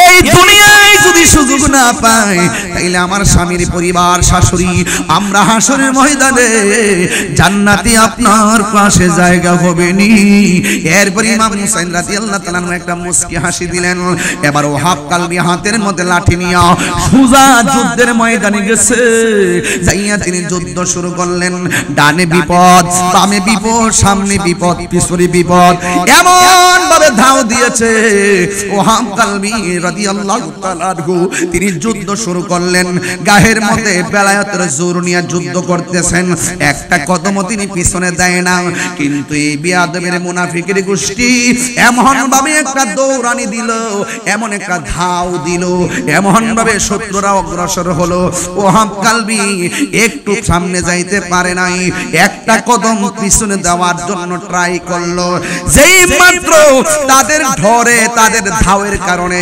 এই দুনিয়ায় যদি সুযোগ না পাই, তাইলে আমার স্বামীর পরিবার, শাশুড়ি, আমরা হাসরের ময়দানে জান্নাতে আপনার পাশে জায়গা হবে নি। এরপর ইমাম হুসাইন রাদিয়াল্লাহু তাআলা একটা মুস্কি হাসি দিলেন। এবার ওয়াহাব কালবি হাতের মধ্যে লাঠি নিয়ে সুজা যুদ্ধের ময়দানে গেছে, যাইয়া তিনি যুদ্ধ শুরু করলেন। ডানে বিপদ, বামে বিপদ, সামনে বিপদ, পিছনে বিপদ, এমন ভাবে ধাও দিয়েছে ওয়াহাব কালবি রাদিয়াল্লাহু তাআলা আনহু। তিনি যুদ্ধ শুরু করলেন, গায়ের মধ্যে বেলায়েতের জোর নিয়ে যুদ্ধ করতেছেন, একটা কদমও তিনি পিছনে দেয় না। কিন্তু এই বিয়াদবের মুনাফিকের গোষ্ঠী এমন ভাবে একটা দৌড়ানি দিল, এমন একটা ধাও দিল, এমন ভাবে শত্রুরা অগ্রসর হলো, ওয়াহাব কালবি একটু সামনে যাইতে পারে নাই, একটা কদম পিছনে দেওয়ার জন্য ট্রাই করলো। যেই মাত্র তাদের ধরে, তাদের ধাওয়ের কারণে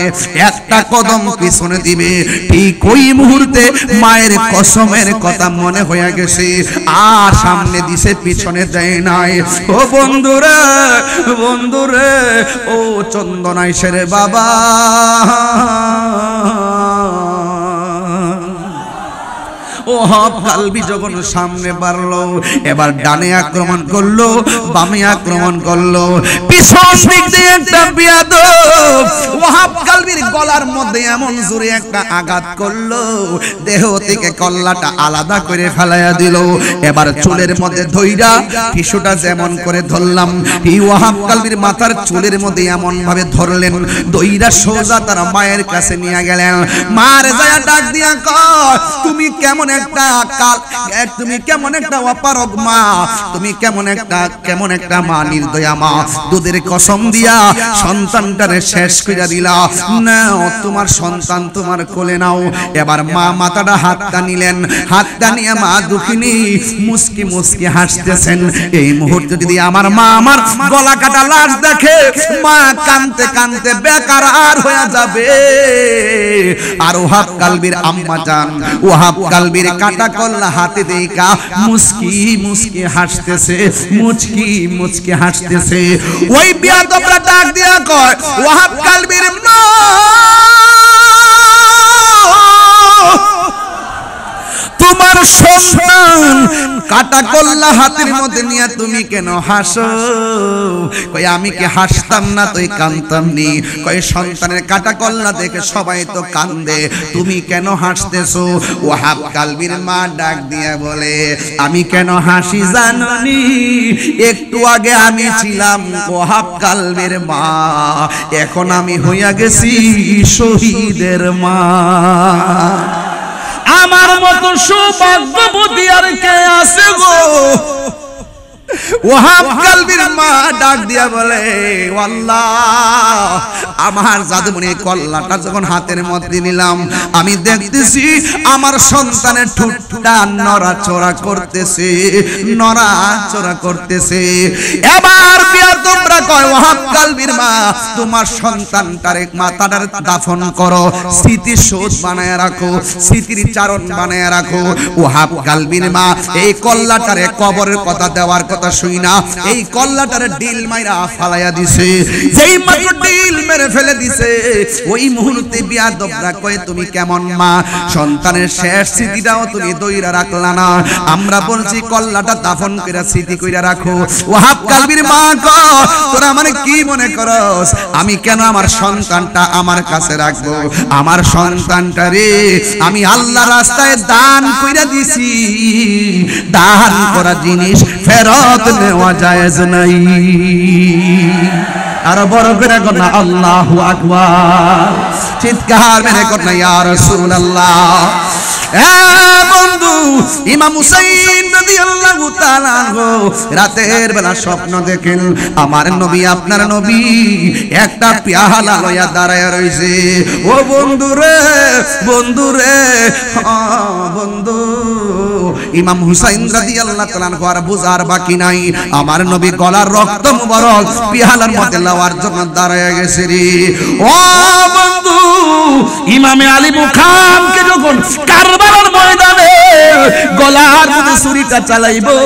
একটা কদম পিছনে দিবে, ঠিক ওই মুহূর্তে মায়ের কসমের কথা মনে হয়ে গেছে, আর সামনে দিছে, পিছনে দেয় নাই। ও বন্ধুরা, বন্ধুরে, ও চন্দনাইশের বাবা, ওয়াহাব কালবি যখন সামনে বাড়লো, এবার ডানে আক্রমণ করলো, বামে আক্রমণ করলো, পিছন দিক দিয়ে একটা বিয়াদব ওয়াহাব কালবির গলার মধ্যে এমন জোরে একটা আঘাত করলো, দেহ থেকে কল্লাটা আলাদা করে ফেলাইয়া দিল। এবার চুলের মধ্যে ধইরা টিস্যুটা যেমন করে ধরলাম, এই ওয়াহাব কালবির মাথার চুলের মধ্যে এমন ভাবে ধরলেন, দইরা সোজা তার মায়ের কাছে নিয়ে গেলেন। মার যায় ডাক দিয়া কয়, তুমি কেমন একটা কাল, তুমি কেমন একটা অপারগ মা, তুমি কেমন একটা মা, নির্দয়া মা, দুধের কসম দিয়া সন্তানটারে শেষ কইরা দিলা, নাও তোমার সন্তান তোমার কোলে নাও। এবার মা মাথাটা হাতটা নিলেন, হাতটা নিয়ে মা দুঃখিনী মুস্কি মুস্কি হাসতেছেন। এই মুহূর্তে যদি আমার মা আমার গলা কাটা লাশ দেখে, মা কাঁদতে কাঁদতে বেকারার হয়ে যাবে। আর ওয়াহাব কালবির আম্মা জান, ওয়াহাব কালবির কাটা কল্লা হাতে দেখা মুস্কি মুস্কি হাসতেছে, মুচকি মুচকি হাসতেছে। ওই বিয়াদবরা ডাক দিয়া কয়, ওয়াহাব কালবির মা, তোমার সন্তান কাটা কল্লা হাতের মধ্যে নিয়ে তুমি কেন হাসো? কই আমি কি হাসতাম না, তুই কাঁদতাম নি? কই সন্তানের কাটা কল্লা দেখে সবাই তো কান্দে, তুমি কেন হাসতেছো? ওয়াহাব কালবির মা ডাক দিয়া বলে, আমি কেন হাসি জানি? একটু আগে আমি ছিলাম ওয়াহাব কালবির মা, এখন আমি হইয়া গেছি শহীদের মা। আমার মতো সৌভাগ্যবতী আর কে আছে গো? ওয়াহাব কালবির মা ডাক দিয়া বলে, আল্লাহ, আমার জাদুমণি কল্লাটা যখন হাতের মধ্যে নিলাম, আমি দেখতেছি আমার সন্তানের ঠোঁটটা নড়াচড়া করতেছে, নড়াচড়া করতেছে। এবার বিয়াদবরা লোকরা কয় ওয়াহাব কালবির মা তোমার সন্তানটারে মাতাটার দাফন করো, স্মৃতি শোধ বানায় রাখো, স্মৃতির চারণ বানায় রাখো। ওয়াহাব কালবির মা এই কল্লাটারে কবরের কথা দেওয়ার কথা শুই না, এই কল্লাটারে ডিল মাইরা ফালাইয়া দিছে। যেই মাত্র ডিল মেরে ফেলে দিছে, ওই মুহূর্তে বিয়াদবরা কয় তুমি কেমন মা, সন্তানের শেষ স্মৃতিটাও তুমি দইরা রাখলা না। আমরা বলছি কল্লাটা দাফন করে স্মৃতি কইরা রাখো। ওয়াহাব কালবির মা কয় তোরা মানে কি মনে করস আমি কেন আমার সন্তানটা আমার কাছে রাখবো? আমার সন্তানটা রে আমি আল্লাহর রাস্তায় দান কইরা দিছি, দান করা জিনিস ফেরত নেওয়া জায়েজ নাই। আর বড় করে কর না আল্লাহু আকবার, চিৎকার মেরে কর না ইয়া রাসূলুল্লাহ। বন্ধু ইমাম হুসাইন রাদিয়াল্লাহু তাআলা আনহু রাতের বেলা স্বপ্ন দেখেন আমার নবী আপনার নবী একটা পেয়ালা লইয়া দাঁড়ায় রইছে। ও বন্ধু রে বন্ধু রে বন্ধু, ইমাম হুসাইন রাদিয়াল্লাহু তাআলা আনহু আর বুঝার বাকি নাই, আমার নবী গলার রক্ত মুবারক পেয়ালার মধ্যে লওয়ার জন্য দাঁড়ায় গেছে রে। ও বন্ধু ইমামে আলী মুখামকে যখন কারবালার ময়দানে গলার মধ্যে ছুরিটা চালাইবো,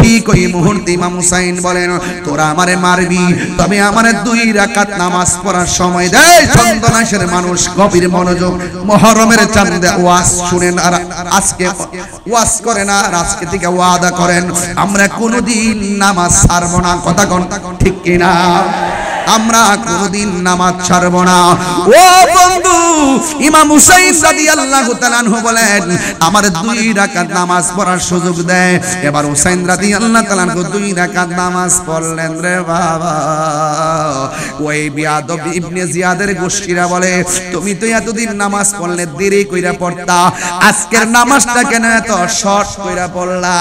ঠিক ওই মুহূর্তে ইমাম হুসাইন বলেন তোরা আমারে মারবি, তবে আমারে 2 রাকাত নামাজ পড়ার সময় দে। চন্দনাশের মানুষ গভীর মনোযোগ, মুহররমের চাঁদে ওয়াজ শুনেন আর আজকে ওয়াজ করেন, আর আজকে থেকে ওয়াদা করেন আমরা কোনোদিন নামাজ ছাড়ব না। কথা কোন ঠিক কিনা? আমরা কোনদিন নামাজ ছাড়ব না। ও বন্ধু ইমাম হুসাইন রাদিয়াল্লাহু তাআলা আনহু বলেন আমার 2 রাকাত নামাজ পড়ার সুযোগ দেয়। এবার হুসাইন রাদিয়াল্লাহু তাআলা আনহু 2 রাকাত নামাজ পড়লেন রে বাবা। ওই বিয়াদব ইবনে জিয়াদের গোষ্ঠীরা বলে তুমি তো এতদিন নামাজ পড়লে দেরি কইরা পড়তা, আজকের নামাজটা কেন এত শর্ট কইরা পড়লা?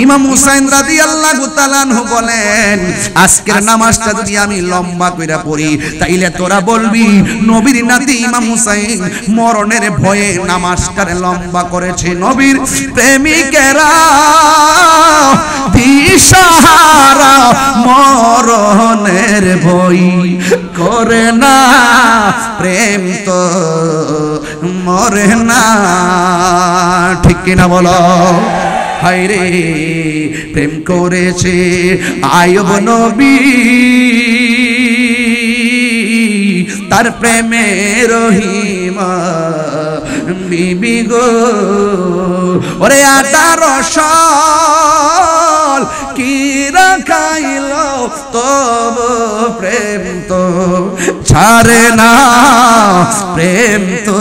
ইমাম হুসাইন রাদিয়াল্লাহু তাআলা আনহু বলেন আজকের নামাজটা যদি আমি লম্বা কইরা পড়ি তাইলে তোরা বলবি নবীর নাতি ইমাম হুসাইন মরণের ভয়ে নামাজটারে লম্বা করেছে। নবীর প্রেমিকেরা দিশাহারা মরণের ভয় করে না, প্রেম তো মরে না। ঠিক কিনা বলো? হায়রে প্রেম করেছে আয়ুব নবী, তার প্রেমে রহিমা বিবি গো। ওরে 18 সাল কি রাখাইল তব প্রেম তো ছাড়ে না, প্রেম তো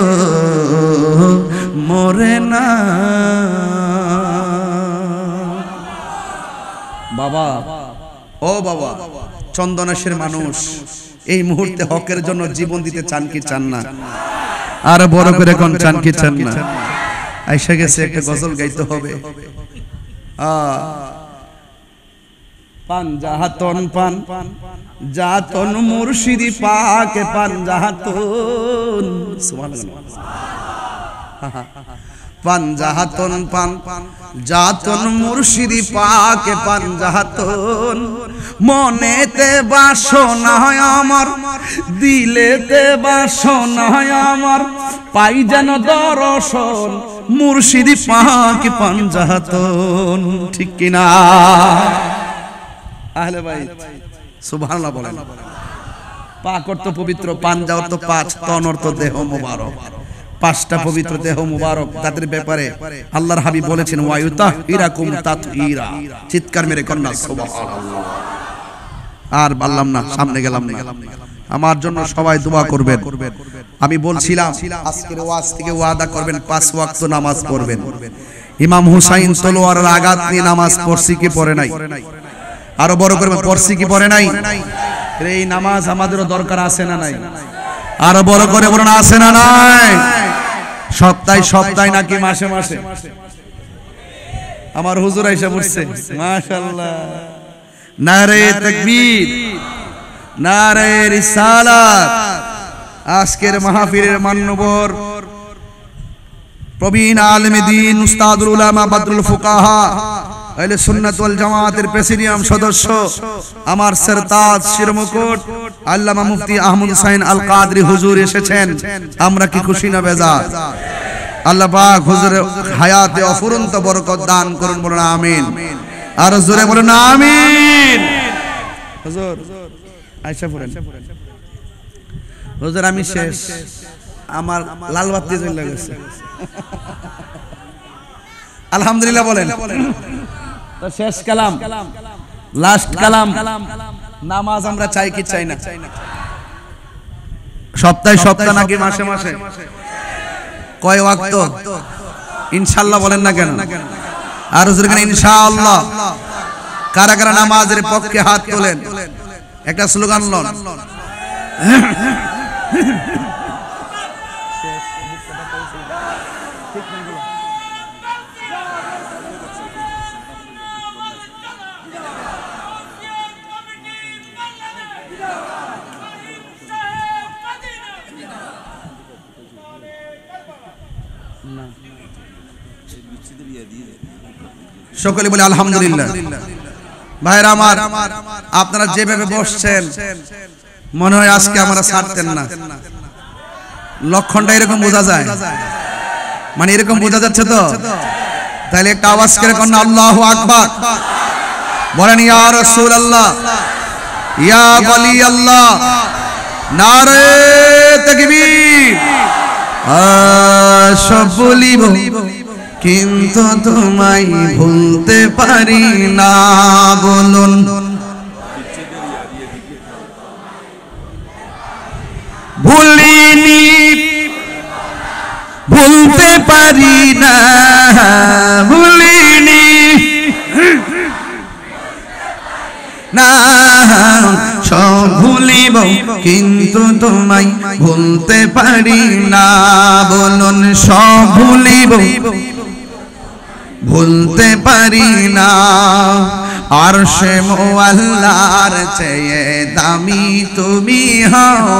মরে না। বাবা ও বাবা, চন্দনাশের মানুষ এই মুহূর্তে হকের জন্য জীবন দিতে চান কি চান না? আর বড় করে কোন চান কি চান না? আইসা গেছে একটা গজল গাইতে হবে। পান জাহাতন পান জাতন মুর্শিদি পাকে পান জাহাতন, সুবহানাল্লাহ। পান জাহাতন পান জাতন মুর্শিদি পাকে পান জাহাতন, মনেতে বাসনা আমার দিলেতে বাসনা আমার, পাই যেন দর্শন মুর্শিদি পাকে পান জাহাতন। ঠিক কিনা? আহলে বাইত সুবহানাল্লাহ বলেন। পাক অর্থ পবিত্র, পান যা অর্থ 5, তন অর্থ দেহ মুবারক। 5টা পবিত্র দেহ মুবারক তাদের ব্যাপারে আল্লাহর হাবিব বলেছেন ওয়ায়ুতাহিরাকুম তাতহীরা। চিৎকার মেরে কন্যা সুবহানাল্লাহ। আর বললাম না, সামনে গেলাম না। আমার জন্য সবাই দোয়া করবেন। আমি বলছিলাম আজকের ওয়াজ থেকে ওয়াদা করবেন 5 ওয়াক্ত নামাজ পড়বেন। ইমাম হুসাইন তলোয়ারের আঘাত নিয়ে নামাজ পড়ছি কি পড়ে নাই? আরো বড় করে পড়ছি কি পড়ে নাই? এই নামাজ আমাদেরও দরকার আছে না নাই? আরো বড় করে বলুন আছে না নাই? সপ্তাহে সপ্তাহে নাকি মাসে মাসে? আমার হুজুর আয়েশা বলছে মাশাআল্লাহ, নারে তাকবীর, নারে রিসালাত। আজকের মাহফিলের মান্যবর প্রবীণ আলেমে দ্বীন উস্তাদুল উলামা বদরুল ফুকাহা আহলে সুন্নাত ওয়াল জামাতের প্রেসিডিয়াম সদস্য আমার সরতাজ শিরমুকুট আল্লামা মুফতি আহমদ হুসাইন আল কাদরি হুজুর এসেছেন। আমরা কি খুশি না বেজার? আল্লাহ পাক হুজুরের হায়াতে অফুরন্ত বরকত দান করুন, বলুন আমিন। আর জোরে বলুন আমিন। হুজুর আয়েশা পড়েন। হুজুর আমি শেষ, আমার লাল বাতি জ্বলে গেছে। আলহামদুলিল্লাহ বলেন। তো শেষ কালাম, লাস্ট কালাম, নামাজ আমরা চাই কি চাই না? সপ্তাহে সপ্তাহ নাকি মাসে মাসে? কয় ওয়াক্ত? ইনশাআল্লাহ বলেন না কেন? আর হুজুর কেন ইনশাআল্লাহ? কারা কারা নামাজের পক্ষে হাত তোলেন, একটা স্লোগান লন। সকলে বলে আলহামদুলিল্লাহ। ভাইরা আমার, আপনারা যেভাবে বসছেন মনে হয় আজকে আমরা ছাড়তেন না। লক্ষণটা এরকম বোঝা যায়, মানে এরকম বোঝা যাচ্ছে তো? তাহলে একটা আওয়াজ করে কোন আল্লাহু আকবার বলেন। ইয়া রাসূলুল্লাহ, ইয়া ওয়ালি আল্লাহ, নারে তাকবীর। সব বলিব কিন্তু তোমায় ভুলতে পারি না, বলুন। ভুলিনি, ভুলতে পারি না, ভুলিনি না, সব ভুলিব কিন্তু তোমায় ভুলতে পারি না, বলুন। সব ভুলিব ভুলতে পারি না। আরশে মুআল্লার চেয়ে দামি তুমি হও,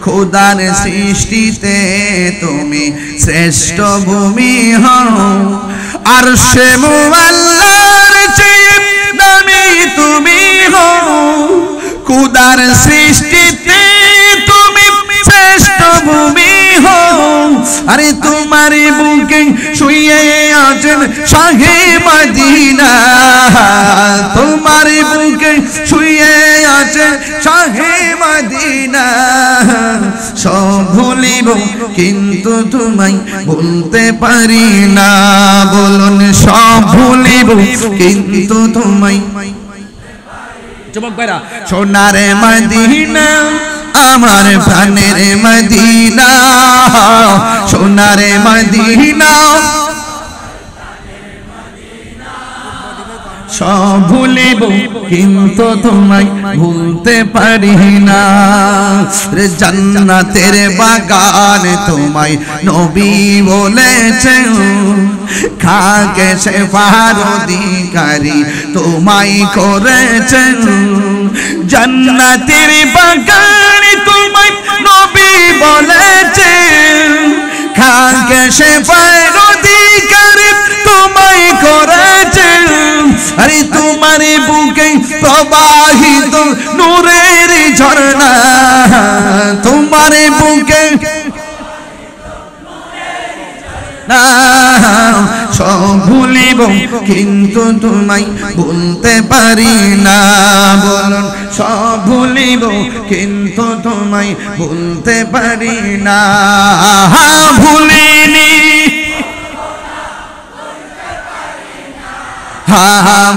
খোদার সৃষ্টিতে তুমি শ্রেষ্ঠ ভূমি হও। আরশে মুআল্লার চেয়ে দামি তুমি হও, খোদার সৃষ্টিতে তুমি শ্রেষ্ঠ ভূমি হও। আরে তোমার বুকে শুয়ে আছেন শাহে মদিনা, তোমার বুকে শুয়ে আছেন শাহে মদিনা। সব ভুলিব কিন্তু তোমায় ভুলতে পারি না, বলুন। সব ভুলিব কিন্তু তোমায়। যুবক ভাইরা, সোনার মদিনা আমার প্রাণের মদিনা, সোনার মদিনা। সব ভুলিব কিন্তু তোমায় ভুলতে পারি না। জান্নাতের বাগান তোমায় নবী বলেছেন, খাকে শেফার অধিকারী তোমায় করেছেন। জান্নাতের বাগান তোমায় নবী বলেছেন, খাকে শেফার অধিকারী তোমায় করেছেন। আরে তোমার বুকে প্রবাহিত নূরের ঝর্ণা, তোমার বুকে না। সব ভুলিব কিন্তু তোমায় ভুলতে পারি না, বলুন। সব ভুলিব কিন্তু তোমায় ভুলতে পারি না। ভুলিনি,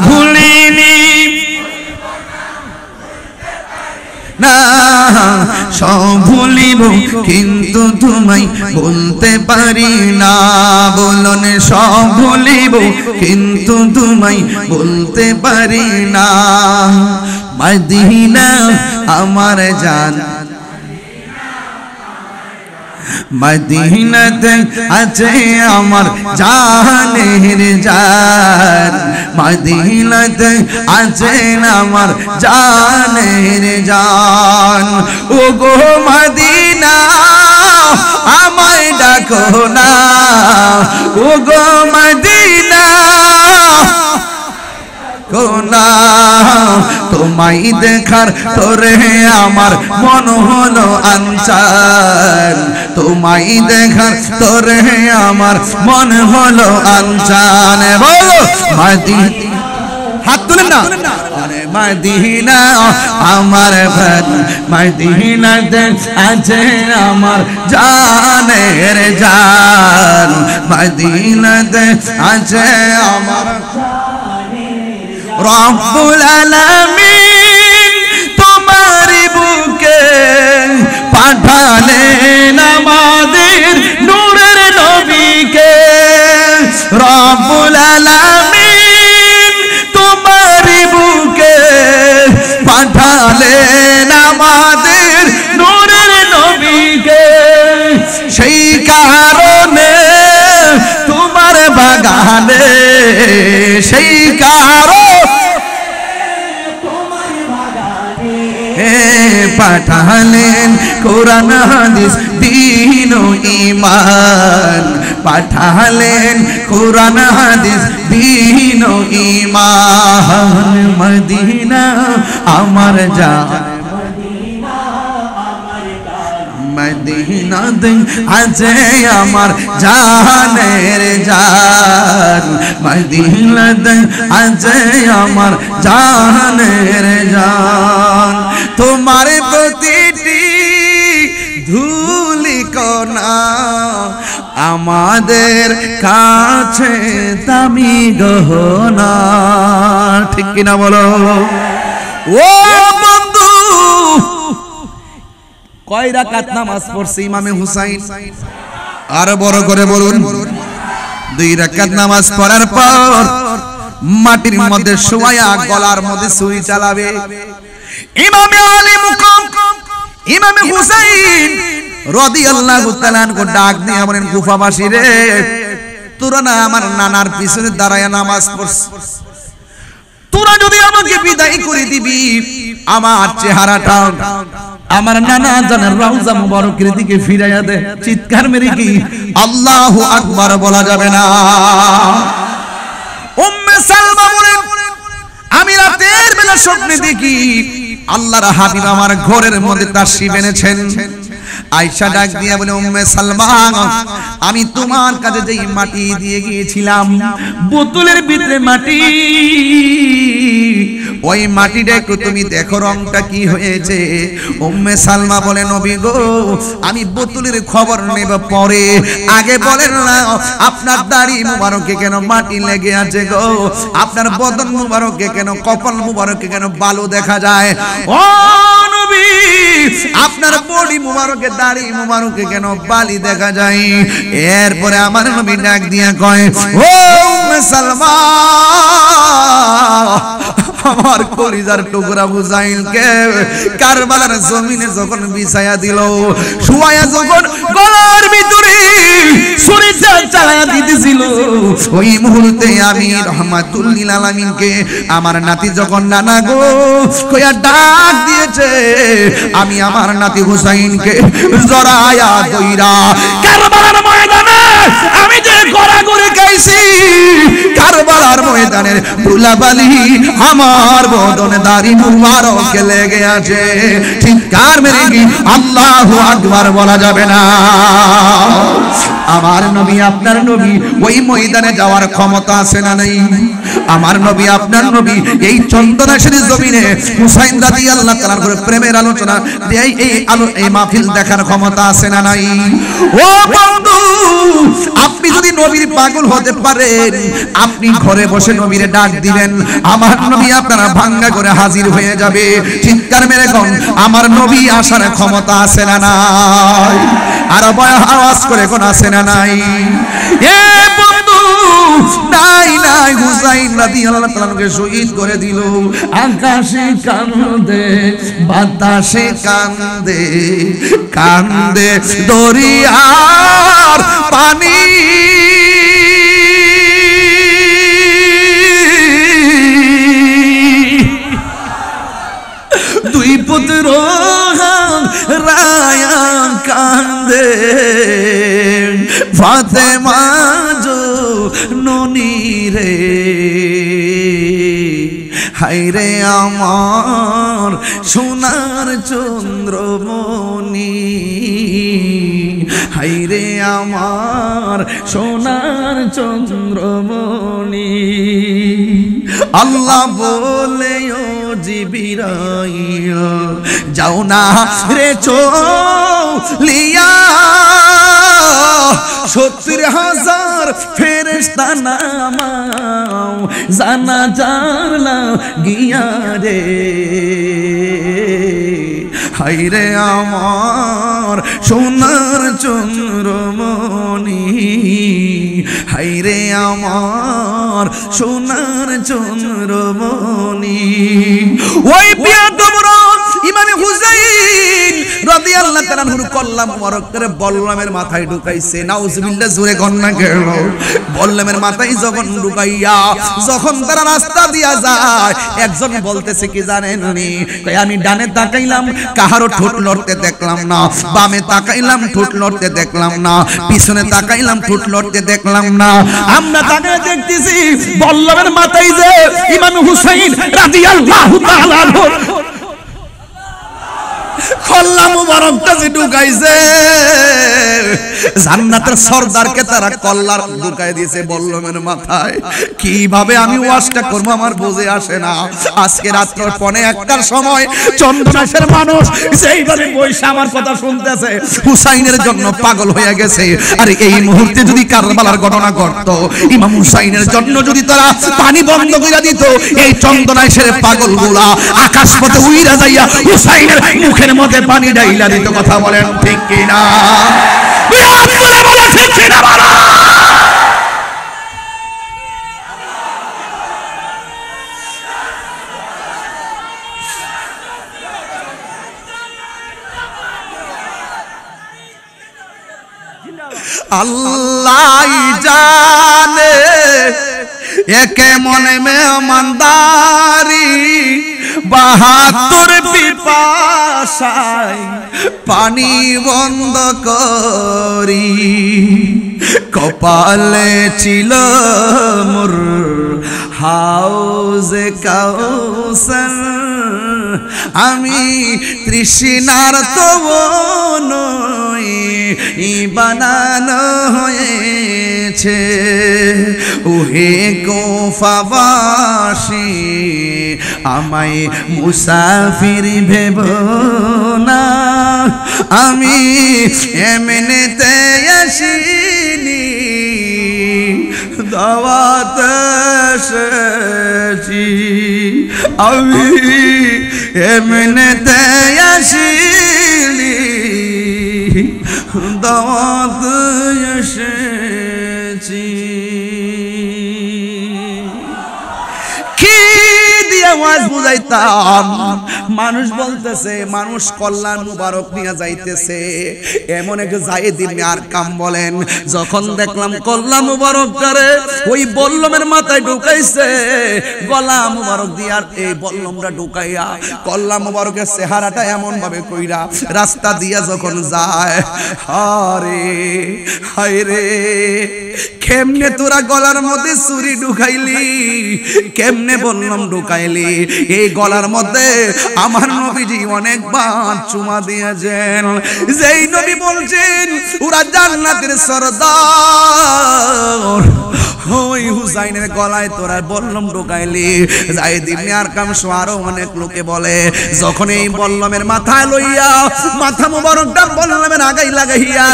ভুলিনি না। সব ভুলিব কিন্তু তোমায় ভুলতে পারি না, বলুন। সব ভুলিব কিন্তু তোমায় ভুলতে পারি না। মদিনা আমার জান, মদিনাতে আছে আমার জানের জান, মদিনাতে আছে আমার জানের জান। ও গো মদিনা আমায় ডাকো না, ও গো মদিনা তোমায় দেখার তোরে আমার মন হলো আনচান তোমায় দেখার তোরে আমার মন হলো আনচান বলো মদিনা হাত তুলেন না আরে মদিনা আমার ভাই মদিনাতে আছে আমার জানের জান মদিনাতে আছে আমার রব্বুল আলামিন তোমার বুকে পাঠালেন আমাদের নূরের নবীকে রব্বুল আলামিন তোমার বুকে পাঠালেন আমাদের নূরের নবীকে সেই কারণে তোমার বাগানে সেই কারণে পাঠালেন কোরআন হাদিস দ্বীন ও ঈমান পাঠালেন কোরআন হাদিস দ্বীন ও ঈমান মদিনা আমার জান মদিনাতে আছে আমার জানের জান মদিনাতে আছে আমার জানের জান তোমার প্রতিটি ধুলি কণা আমাদের কাছে দামি গহনা ঠিক কিনা বলো ও বন্ধু কয় রাকাত নামাজ পড়ছে ইমামে হুসাইন আর বড় করে বলুন 2 রাকাত নামাজ পড়ার পর মাটির মধ্যে শুয়ায়া গলার মধ্যে ছুরি চালাবে ইমামে আলী মুকাম ইমামে হুসাইন রাদিয়াল্লাহু তাআলা আনহু ডাক দিয়ে বলেন কুফাবাসী রে তোরা না আমার নানার পিছনে দাঁড়ায়া নামাজ পড়ছ তোরা যদি আমাকে বিদায় করে দিবি আমার চেহারাটা আমার নানা জানের রওজা মুবারকের দিকে ফিরাইয়া দে চিৎকার মেরে কি আল্লাহু আকবার বলা যাবে না উম্মে সালমা বলেন আমি রাতের বেলা স্বপ্নে দেখি আল্লাহর হাবিব আমার ঘরের মধ্যে তাশরিফ এনেছেন আয়েশা ডাক দিয়া বলে উম্মে সালমা আমি তোমার কাছে যেই মাটি দিয়ে গিয়েছিলাম বোতলের ভিতরে মাটি ওই মাটিটা একটু তুমি দেখো রংটা কি হয়েছে উম্মে সালমা বলে নবী গো আমি বোতলের খবর নেব পরে আগে বলেন না আপনার দাড়ি মুবারকে কেন মাটি লেগে আছে গো আপনার বদন মুবারকে কেন কপাল মুবারকে কেন বালু দেখা যায় ও নবী আপনার বডি মুবারকে দাড়ি মুবারকে কেন বালি দেখা যায় এরপরে আমার নবী ডাক দিয়া কয় ও উম্মে সালমা আমার কলিজার টুকরা হুসাইনকে কারবালার জমিনে যখন বিছায়া দিল শুয়ায়া যখন গলার ভিতরে ছুরিটা চালায়া দিতেছিল ওই মুহূর্তে আমি রহমাতুল লিল আলামিনকে আমার নাতি যখন নানা গো কইয়া ডাক দিয়েছে আমি আমার নাতি হুসাইনকে জড়ায়া দইরা কারবালার ময়দানে আমি যে গড়াগড়ি গাইছি কারবালার ময়দানের ধুলাবালি আমার বদনে দাড়ি মুবারক লেগে আছে চিৎকার মেরে কি আল্লাহু আকবার বলা যাবে না আমার নবী আপনার নবী ওই ময়দানে যাওয়ার ক্ষমতা আছে না নাই আমার নবী আপনার নবী এই চন্দনাশরী জমিনে হুসাইন রাদিয়াল্লাহু তাআলার করে প্রেমের আলোচনা এই মাহফিল দেখার ক্ষমতা আছে না নাই ও বন্ধু আপনি যদি নবীর পাগল হতে পারেন আপনি ঘরে বসে নবীরে ডাক দিবেন আমার নবী আপনারা ভাঙ্গা করে হাজির হয়ে যাবে চিৎকার মেরে কোন আমার নবী আসার ক্ষমতা আছে না নাই আর আওয়াজ করে কোন আছে না নাই এ বন্ধু নাই নাই হুসাইন রাদিয়াল্লাহু তাআলাকে শহীদ করে দিল আকাশে কান্দে বাতাসে কান্দে কান্দে দরিয়ার পানি দুই পুত্র রায়া কান্দে ফাতেমা জো ননি রে হায়রে আমার সোনার চন্দ্রমণি, হায়রে আমার সোনার চন্দ্রমণি। আল্লাহ বলে ও জিবরাইল যাও না রে চলিয়া, 70,000 ফেরেশতা নামাও জানাজার লাগিয়া রে। হায়রে আমার সোনার চন্দ্রমণি, হায়রে আমার সোনার চন্দ্রমণি। ওই বিয়াদবরা ইমাম হুসাইন রাদিয়াল্লাহু তাআলা আনহু কল্লা মুবারক করে বল্লমের মাথায় ঢুকাইছে। নাউজুবিল্লাহ, জোরে গন্না গেল। বল্লমের মাথায় যখন ঢুকাইয়া যখন তারা রাস্তা দিয়া যায়, একজন বলতেছে কি জানেন নি, আমি ডানে তাকাইলাম কাহারো ঠোঁট লড়তে দেখলাম না, বামে তাকাইলাম ঠোঁট লড়তে দেখলাম না, পিছনে তাকাইলাম ঠোঁট লড়তে দেখলাম না। আমরা তাকায় দেখতেছি বল্লমের মাথায় যে ইমাম হুসাইন রাদিয়াল্লাহু তাআলা আনহু কল্লা মুবারকটা যে ঢুকাইছে, জান্নাতের সরদারকে তারা কল্লার ঢুকাই দিয়েছে বল্লমের মাথায়। কিভাবে আমি ওয়াজটা করব আমার বুঝে আসে না। আজকে রাত্র 1:15টার সময় চন্দ্রনাশের মানুষ সেইভাবে বইসা আমার কথা শুনতেছে, হুসাইনের জন্য পাগল হয়ে গেছে। আর এই মুহূর্তে যদি কারবালার ঘটনা ঘটতো, ইমাম হুসাইনের জন্য যদি তারা পানি বন্ধ করে দিত, এই চন্দ্রনাশের পাগলগুলা আকাশ পথে উইরা যাইয়া হুসাইনের মুখের মধ্যে পানি ঢাইলা দিত। কথা বলেন ঠিক কিনা? ঠিক কিনা বলো? আল্লাহ জানে একে মনে মেহমানদারি, 72 পিপাসায় পানি বন্ধ করি। কপালে ছিল মোর হাউজে কাউসার, আমি তৃষ্ণার তো নই বানানো হয়েছে। ওহে কুফাবাসী আমায় মুসাফির ভেবো না, আমি এমনিতে আসিনি দাওয়াত এসেছি, আমি এমনিতে আসিনি দাওয়াত এসেছি। কি দিয়ে ওয়াজ বুঝাইতাম? মানুষ বলতেছে, মানুষ কল্যাণ মুবারক নিয়ে যাইতেছে। এমন এক জায়েদ ইবনে আরকাম বলেন, যখন দেখলাম কল্যাণ মুবারক করে ওই বল্লমের মাথায় ঢুকাইছে, গলা মুবারক দিয়ে আর এই বল্লমটা ঢুকাইয়া কল্যাণ মুবারকের চেহারাটা এমন ভাবে কইরা রাস্তা দিয়া যখন যায়, আরে হায়রে কেমনে তোরা গলার মধ্যে ছুরি ঢুকাইলি, কেমনে বল্লম ঢুকাইলি? এই গলার মধ্যে আমার নবীজি অনেকবার চুমা দিয়েছেন। যেই নবী বলছেন ওরা জান্নাতের সরদার, ওই হুসাইনের গলায় তোরা বল্লম ঢুকাইলি। যায়েদ ইবনে আরকাম সহ আরো অনেক লোকে বলে, যখন এই বল্লমের মাথায় লইয়া মাথা মুবারকটা বল্লমের আগাই লাগাইয়া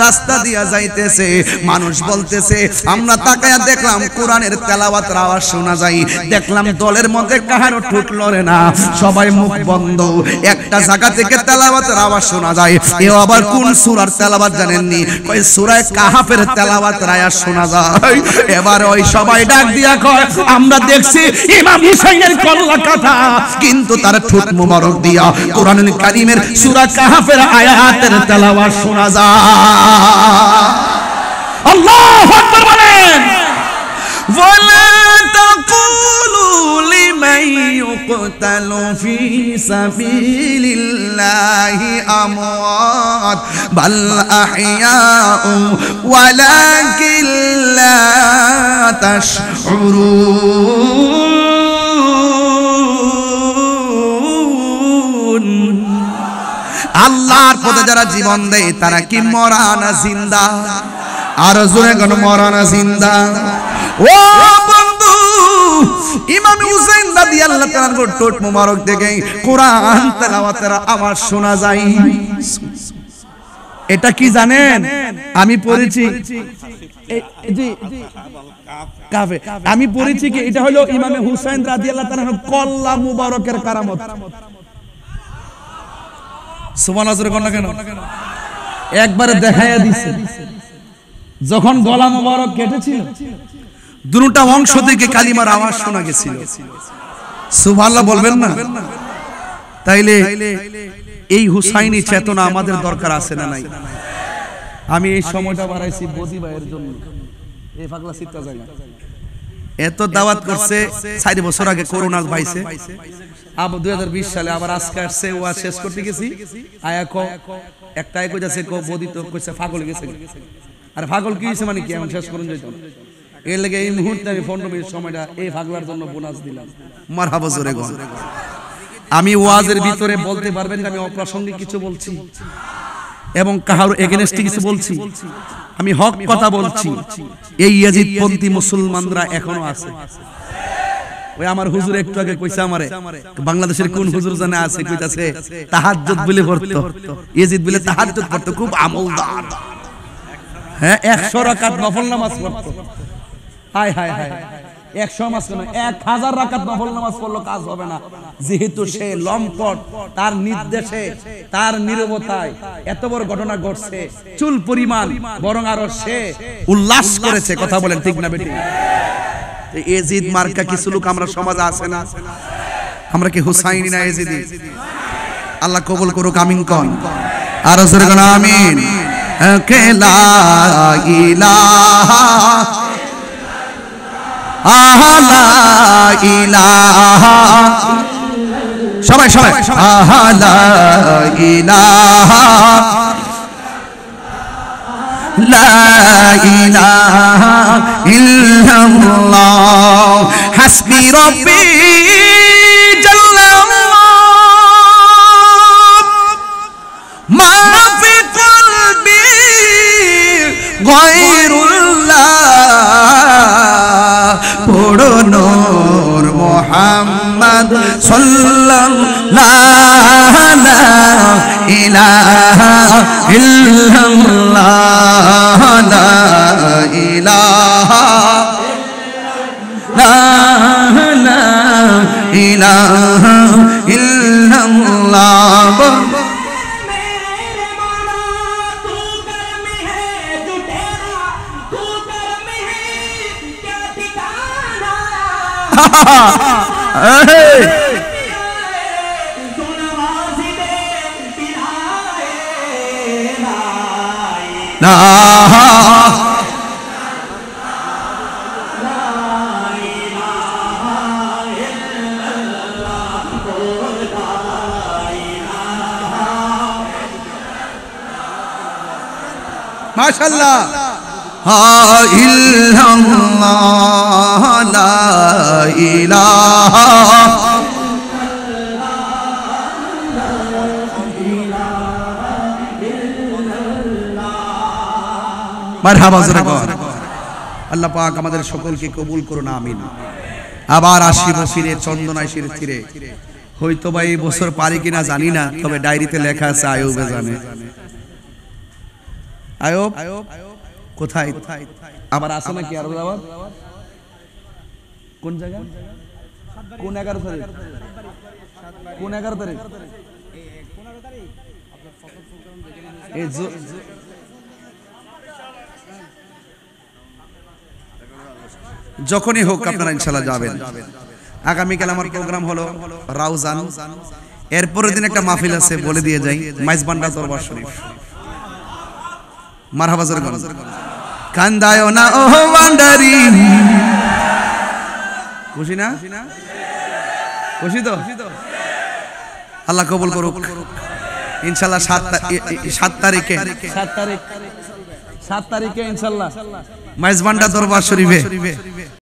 রাস্তা দিয়া যাইতেছে, মানুষ বলতেছে, আমরা তাকায়া দেখলাম কোরআনের তেলাওয়াতের আওয়াজ শোনা যায়, দেখলাম দলের মধ্যে কাহারও ঠোঁট লড়ে না, সবাই মুখ বন্ধ। একটা জায়গা থেকে তেলাওয়াতের আওয়াজ শোনা যায়। এ আবার কোন সূরার তেলাওয়াত জানেননি? কয় সূরা কাহাফের তেলাওয়াতের আয়াত শোনা যায়। এবার ওই সবাই ডাক দিয়া কয়, আমরা দেখছি ইমাম হুসাইনের কল্লা কথা, কিন্তু তার ঠোঁট মুবারক দিয়া কোরআনুল কারীমের সূরা কাহাফের আয়াতের তেলাওয়াত শোনা যায়। আল্লাহু আকবার বলেন। ওয়ালা তাকুলু লিমান ইউকতালু ফি সাবিলিল্লাহি আমওয়াত বাল আহইয়াউ ওয়ালাকিন লা তাশউরুন। আল্লাহর পথে যারা জীবন দেয় তারা কি মরা না জিন্দা? আর জোরে কোন মরা না জিন্দা? ও বন্ধু, ইমাম হুসাইন রাদিয়াল্লাহু তাআলার ঠোঁট মোবারক থেকে কোরআন তেলাওয়াতের আওয়াজ শোনা যায়। এটা কি জানেন? আমি পড়েছি, জি কাফে, আমি পড়েছি কি এটা হলো ইমাম হুসাইন রাদিয়াল্লাহু তাআলার কল্লা মুবারকের কারামত। সুবহানাল্লাহ কোন না কেন? একবারে দেখায়া দিছে, যখন গলা মুবারক কেটেছিল দুটা অংশ থেকে কালিমার আওয়াজ শোনা গেছিল। সুবহানাল্লাহ বলবেন না? তাইলে এই হুসাইনি চেতনা আমাদের দরকার আছে না নাই? আমি এই সময়টা বাড়াইছি বদি ভাইয়ের জন্য। এই পাগলা সিটটা জায়গা এত দাওয়াত করছে 4 বছর আগে করোনা পাইছে, আবার 2020 সালে আবার আজকে আসছে, ওয়া শেষ করতে গেছি আয়া কো একটাই কইতাছে কো বদি তো কইছে পাগল গেছে। আর পাগল কি হইছে মানে কি এখন শেষ করুন যাইতো। এর লাগে এই মুহূর্তে আমি 15 মিনিট সময়টা এই পাগলার জন্য বোনাস দিলাম। মারহাবা জোরে গো। আমি ওয়াজের ভিতরে বলতে পারবেন যে আমি অপ্রাসঙ্গিক কিছু বলছি এবং কাহার এগেইনস্টে কিছু বলছি, আমি হক কথা বলছি। এই ইয়াজিদপন্থী মুসলমানরা এখনো আছে। ওই আমার হুজুর একটু আগে কইছে আমারে, বাংলাদেশের কোন হুজুর জানে আছে, কইতাছে তাহাজ্জুদ বলে পড়তো, ইয়াজিদ বলে তাহাজ্জুদ পড়তো, খুব আমলদার। হ্যাঁ 100 রাকাত নফল নামাজ পড়তো। হায় হায় হায়, 100 নামাজ কেন 1000 রাকাত নফল নামাজ পড়লো কাজ হবে না, যেহেতু সে লম্পট, তার নির্দেশে তার নীরবতায় এত বড় ঘটনা ঘটছে চুল পরিমাণ, বরং আরো সে উল্লাস করেছে। কথা বলেন ঠিক না বেটি? ইয়াজিদ মার্কা কিছু লোক আমরা সমাজে আছে না? আমরা কি হুসাইনি না ইয়াজিদি? আল্লাহ কবুল করুক, আমিন কোন। আর জোরে কোন আমিন। কে লা ইলাহা লা ইলাহা, সবাই সবাই লা ইলাহা লা ইলাহা ইল্লাল্লাহ হাসবি রাব্বি জাল্লাল্লাহ মা ফি কলবি গায়রুল্লাহ পড়ো নূর মুহাম্মদ সাল্লাল্লাহু লা ইলাহা ইল্লাল্লাহ লা ইলাহা লা ইলাহা ইল্লাল্লাহ। মাশাআল্লাহ। ইল্লাল্লাহ লা ইলাহা মারহাবা জোরে কর। আল্লাহ পাক আমাদের সকলকে কবুল করুন, আমিন। আবার আসিব ফিরে চন্দনাইশির তীরে, হয়তো বা এই বছর পারি কিনা জানি না, তবে ডায়েরিতে লেখা আছে আয়ুবে জানে। আয়ুব কোথায়? আবার আসে নাকি আরো আবার? কোন জায়গা? কোন 11 তারিখ? কোন 11 তারিখ? এই যখনই হোক আপনারা ইনশাআল্লাহ যাবেন। আগামীকাল আমার প্রোগ্রাম হলো রাউজান, এরপরের দিন একটা মাহফিল আছে, বলে দিয়ে যাই, মাইজবান্ডা দরবার শরীফ। মারহাবা জোরে কোন। কান্দায় না ও ভান্ডারি, খুশি না? খুশি তো? আল্লাহ কবুল করুক ইনশাআল্লাহ। 7 তারিখে ইনশাআল্লাহ মাইজবান্ডা দরবার শরীফে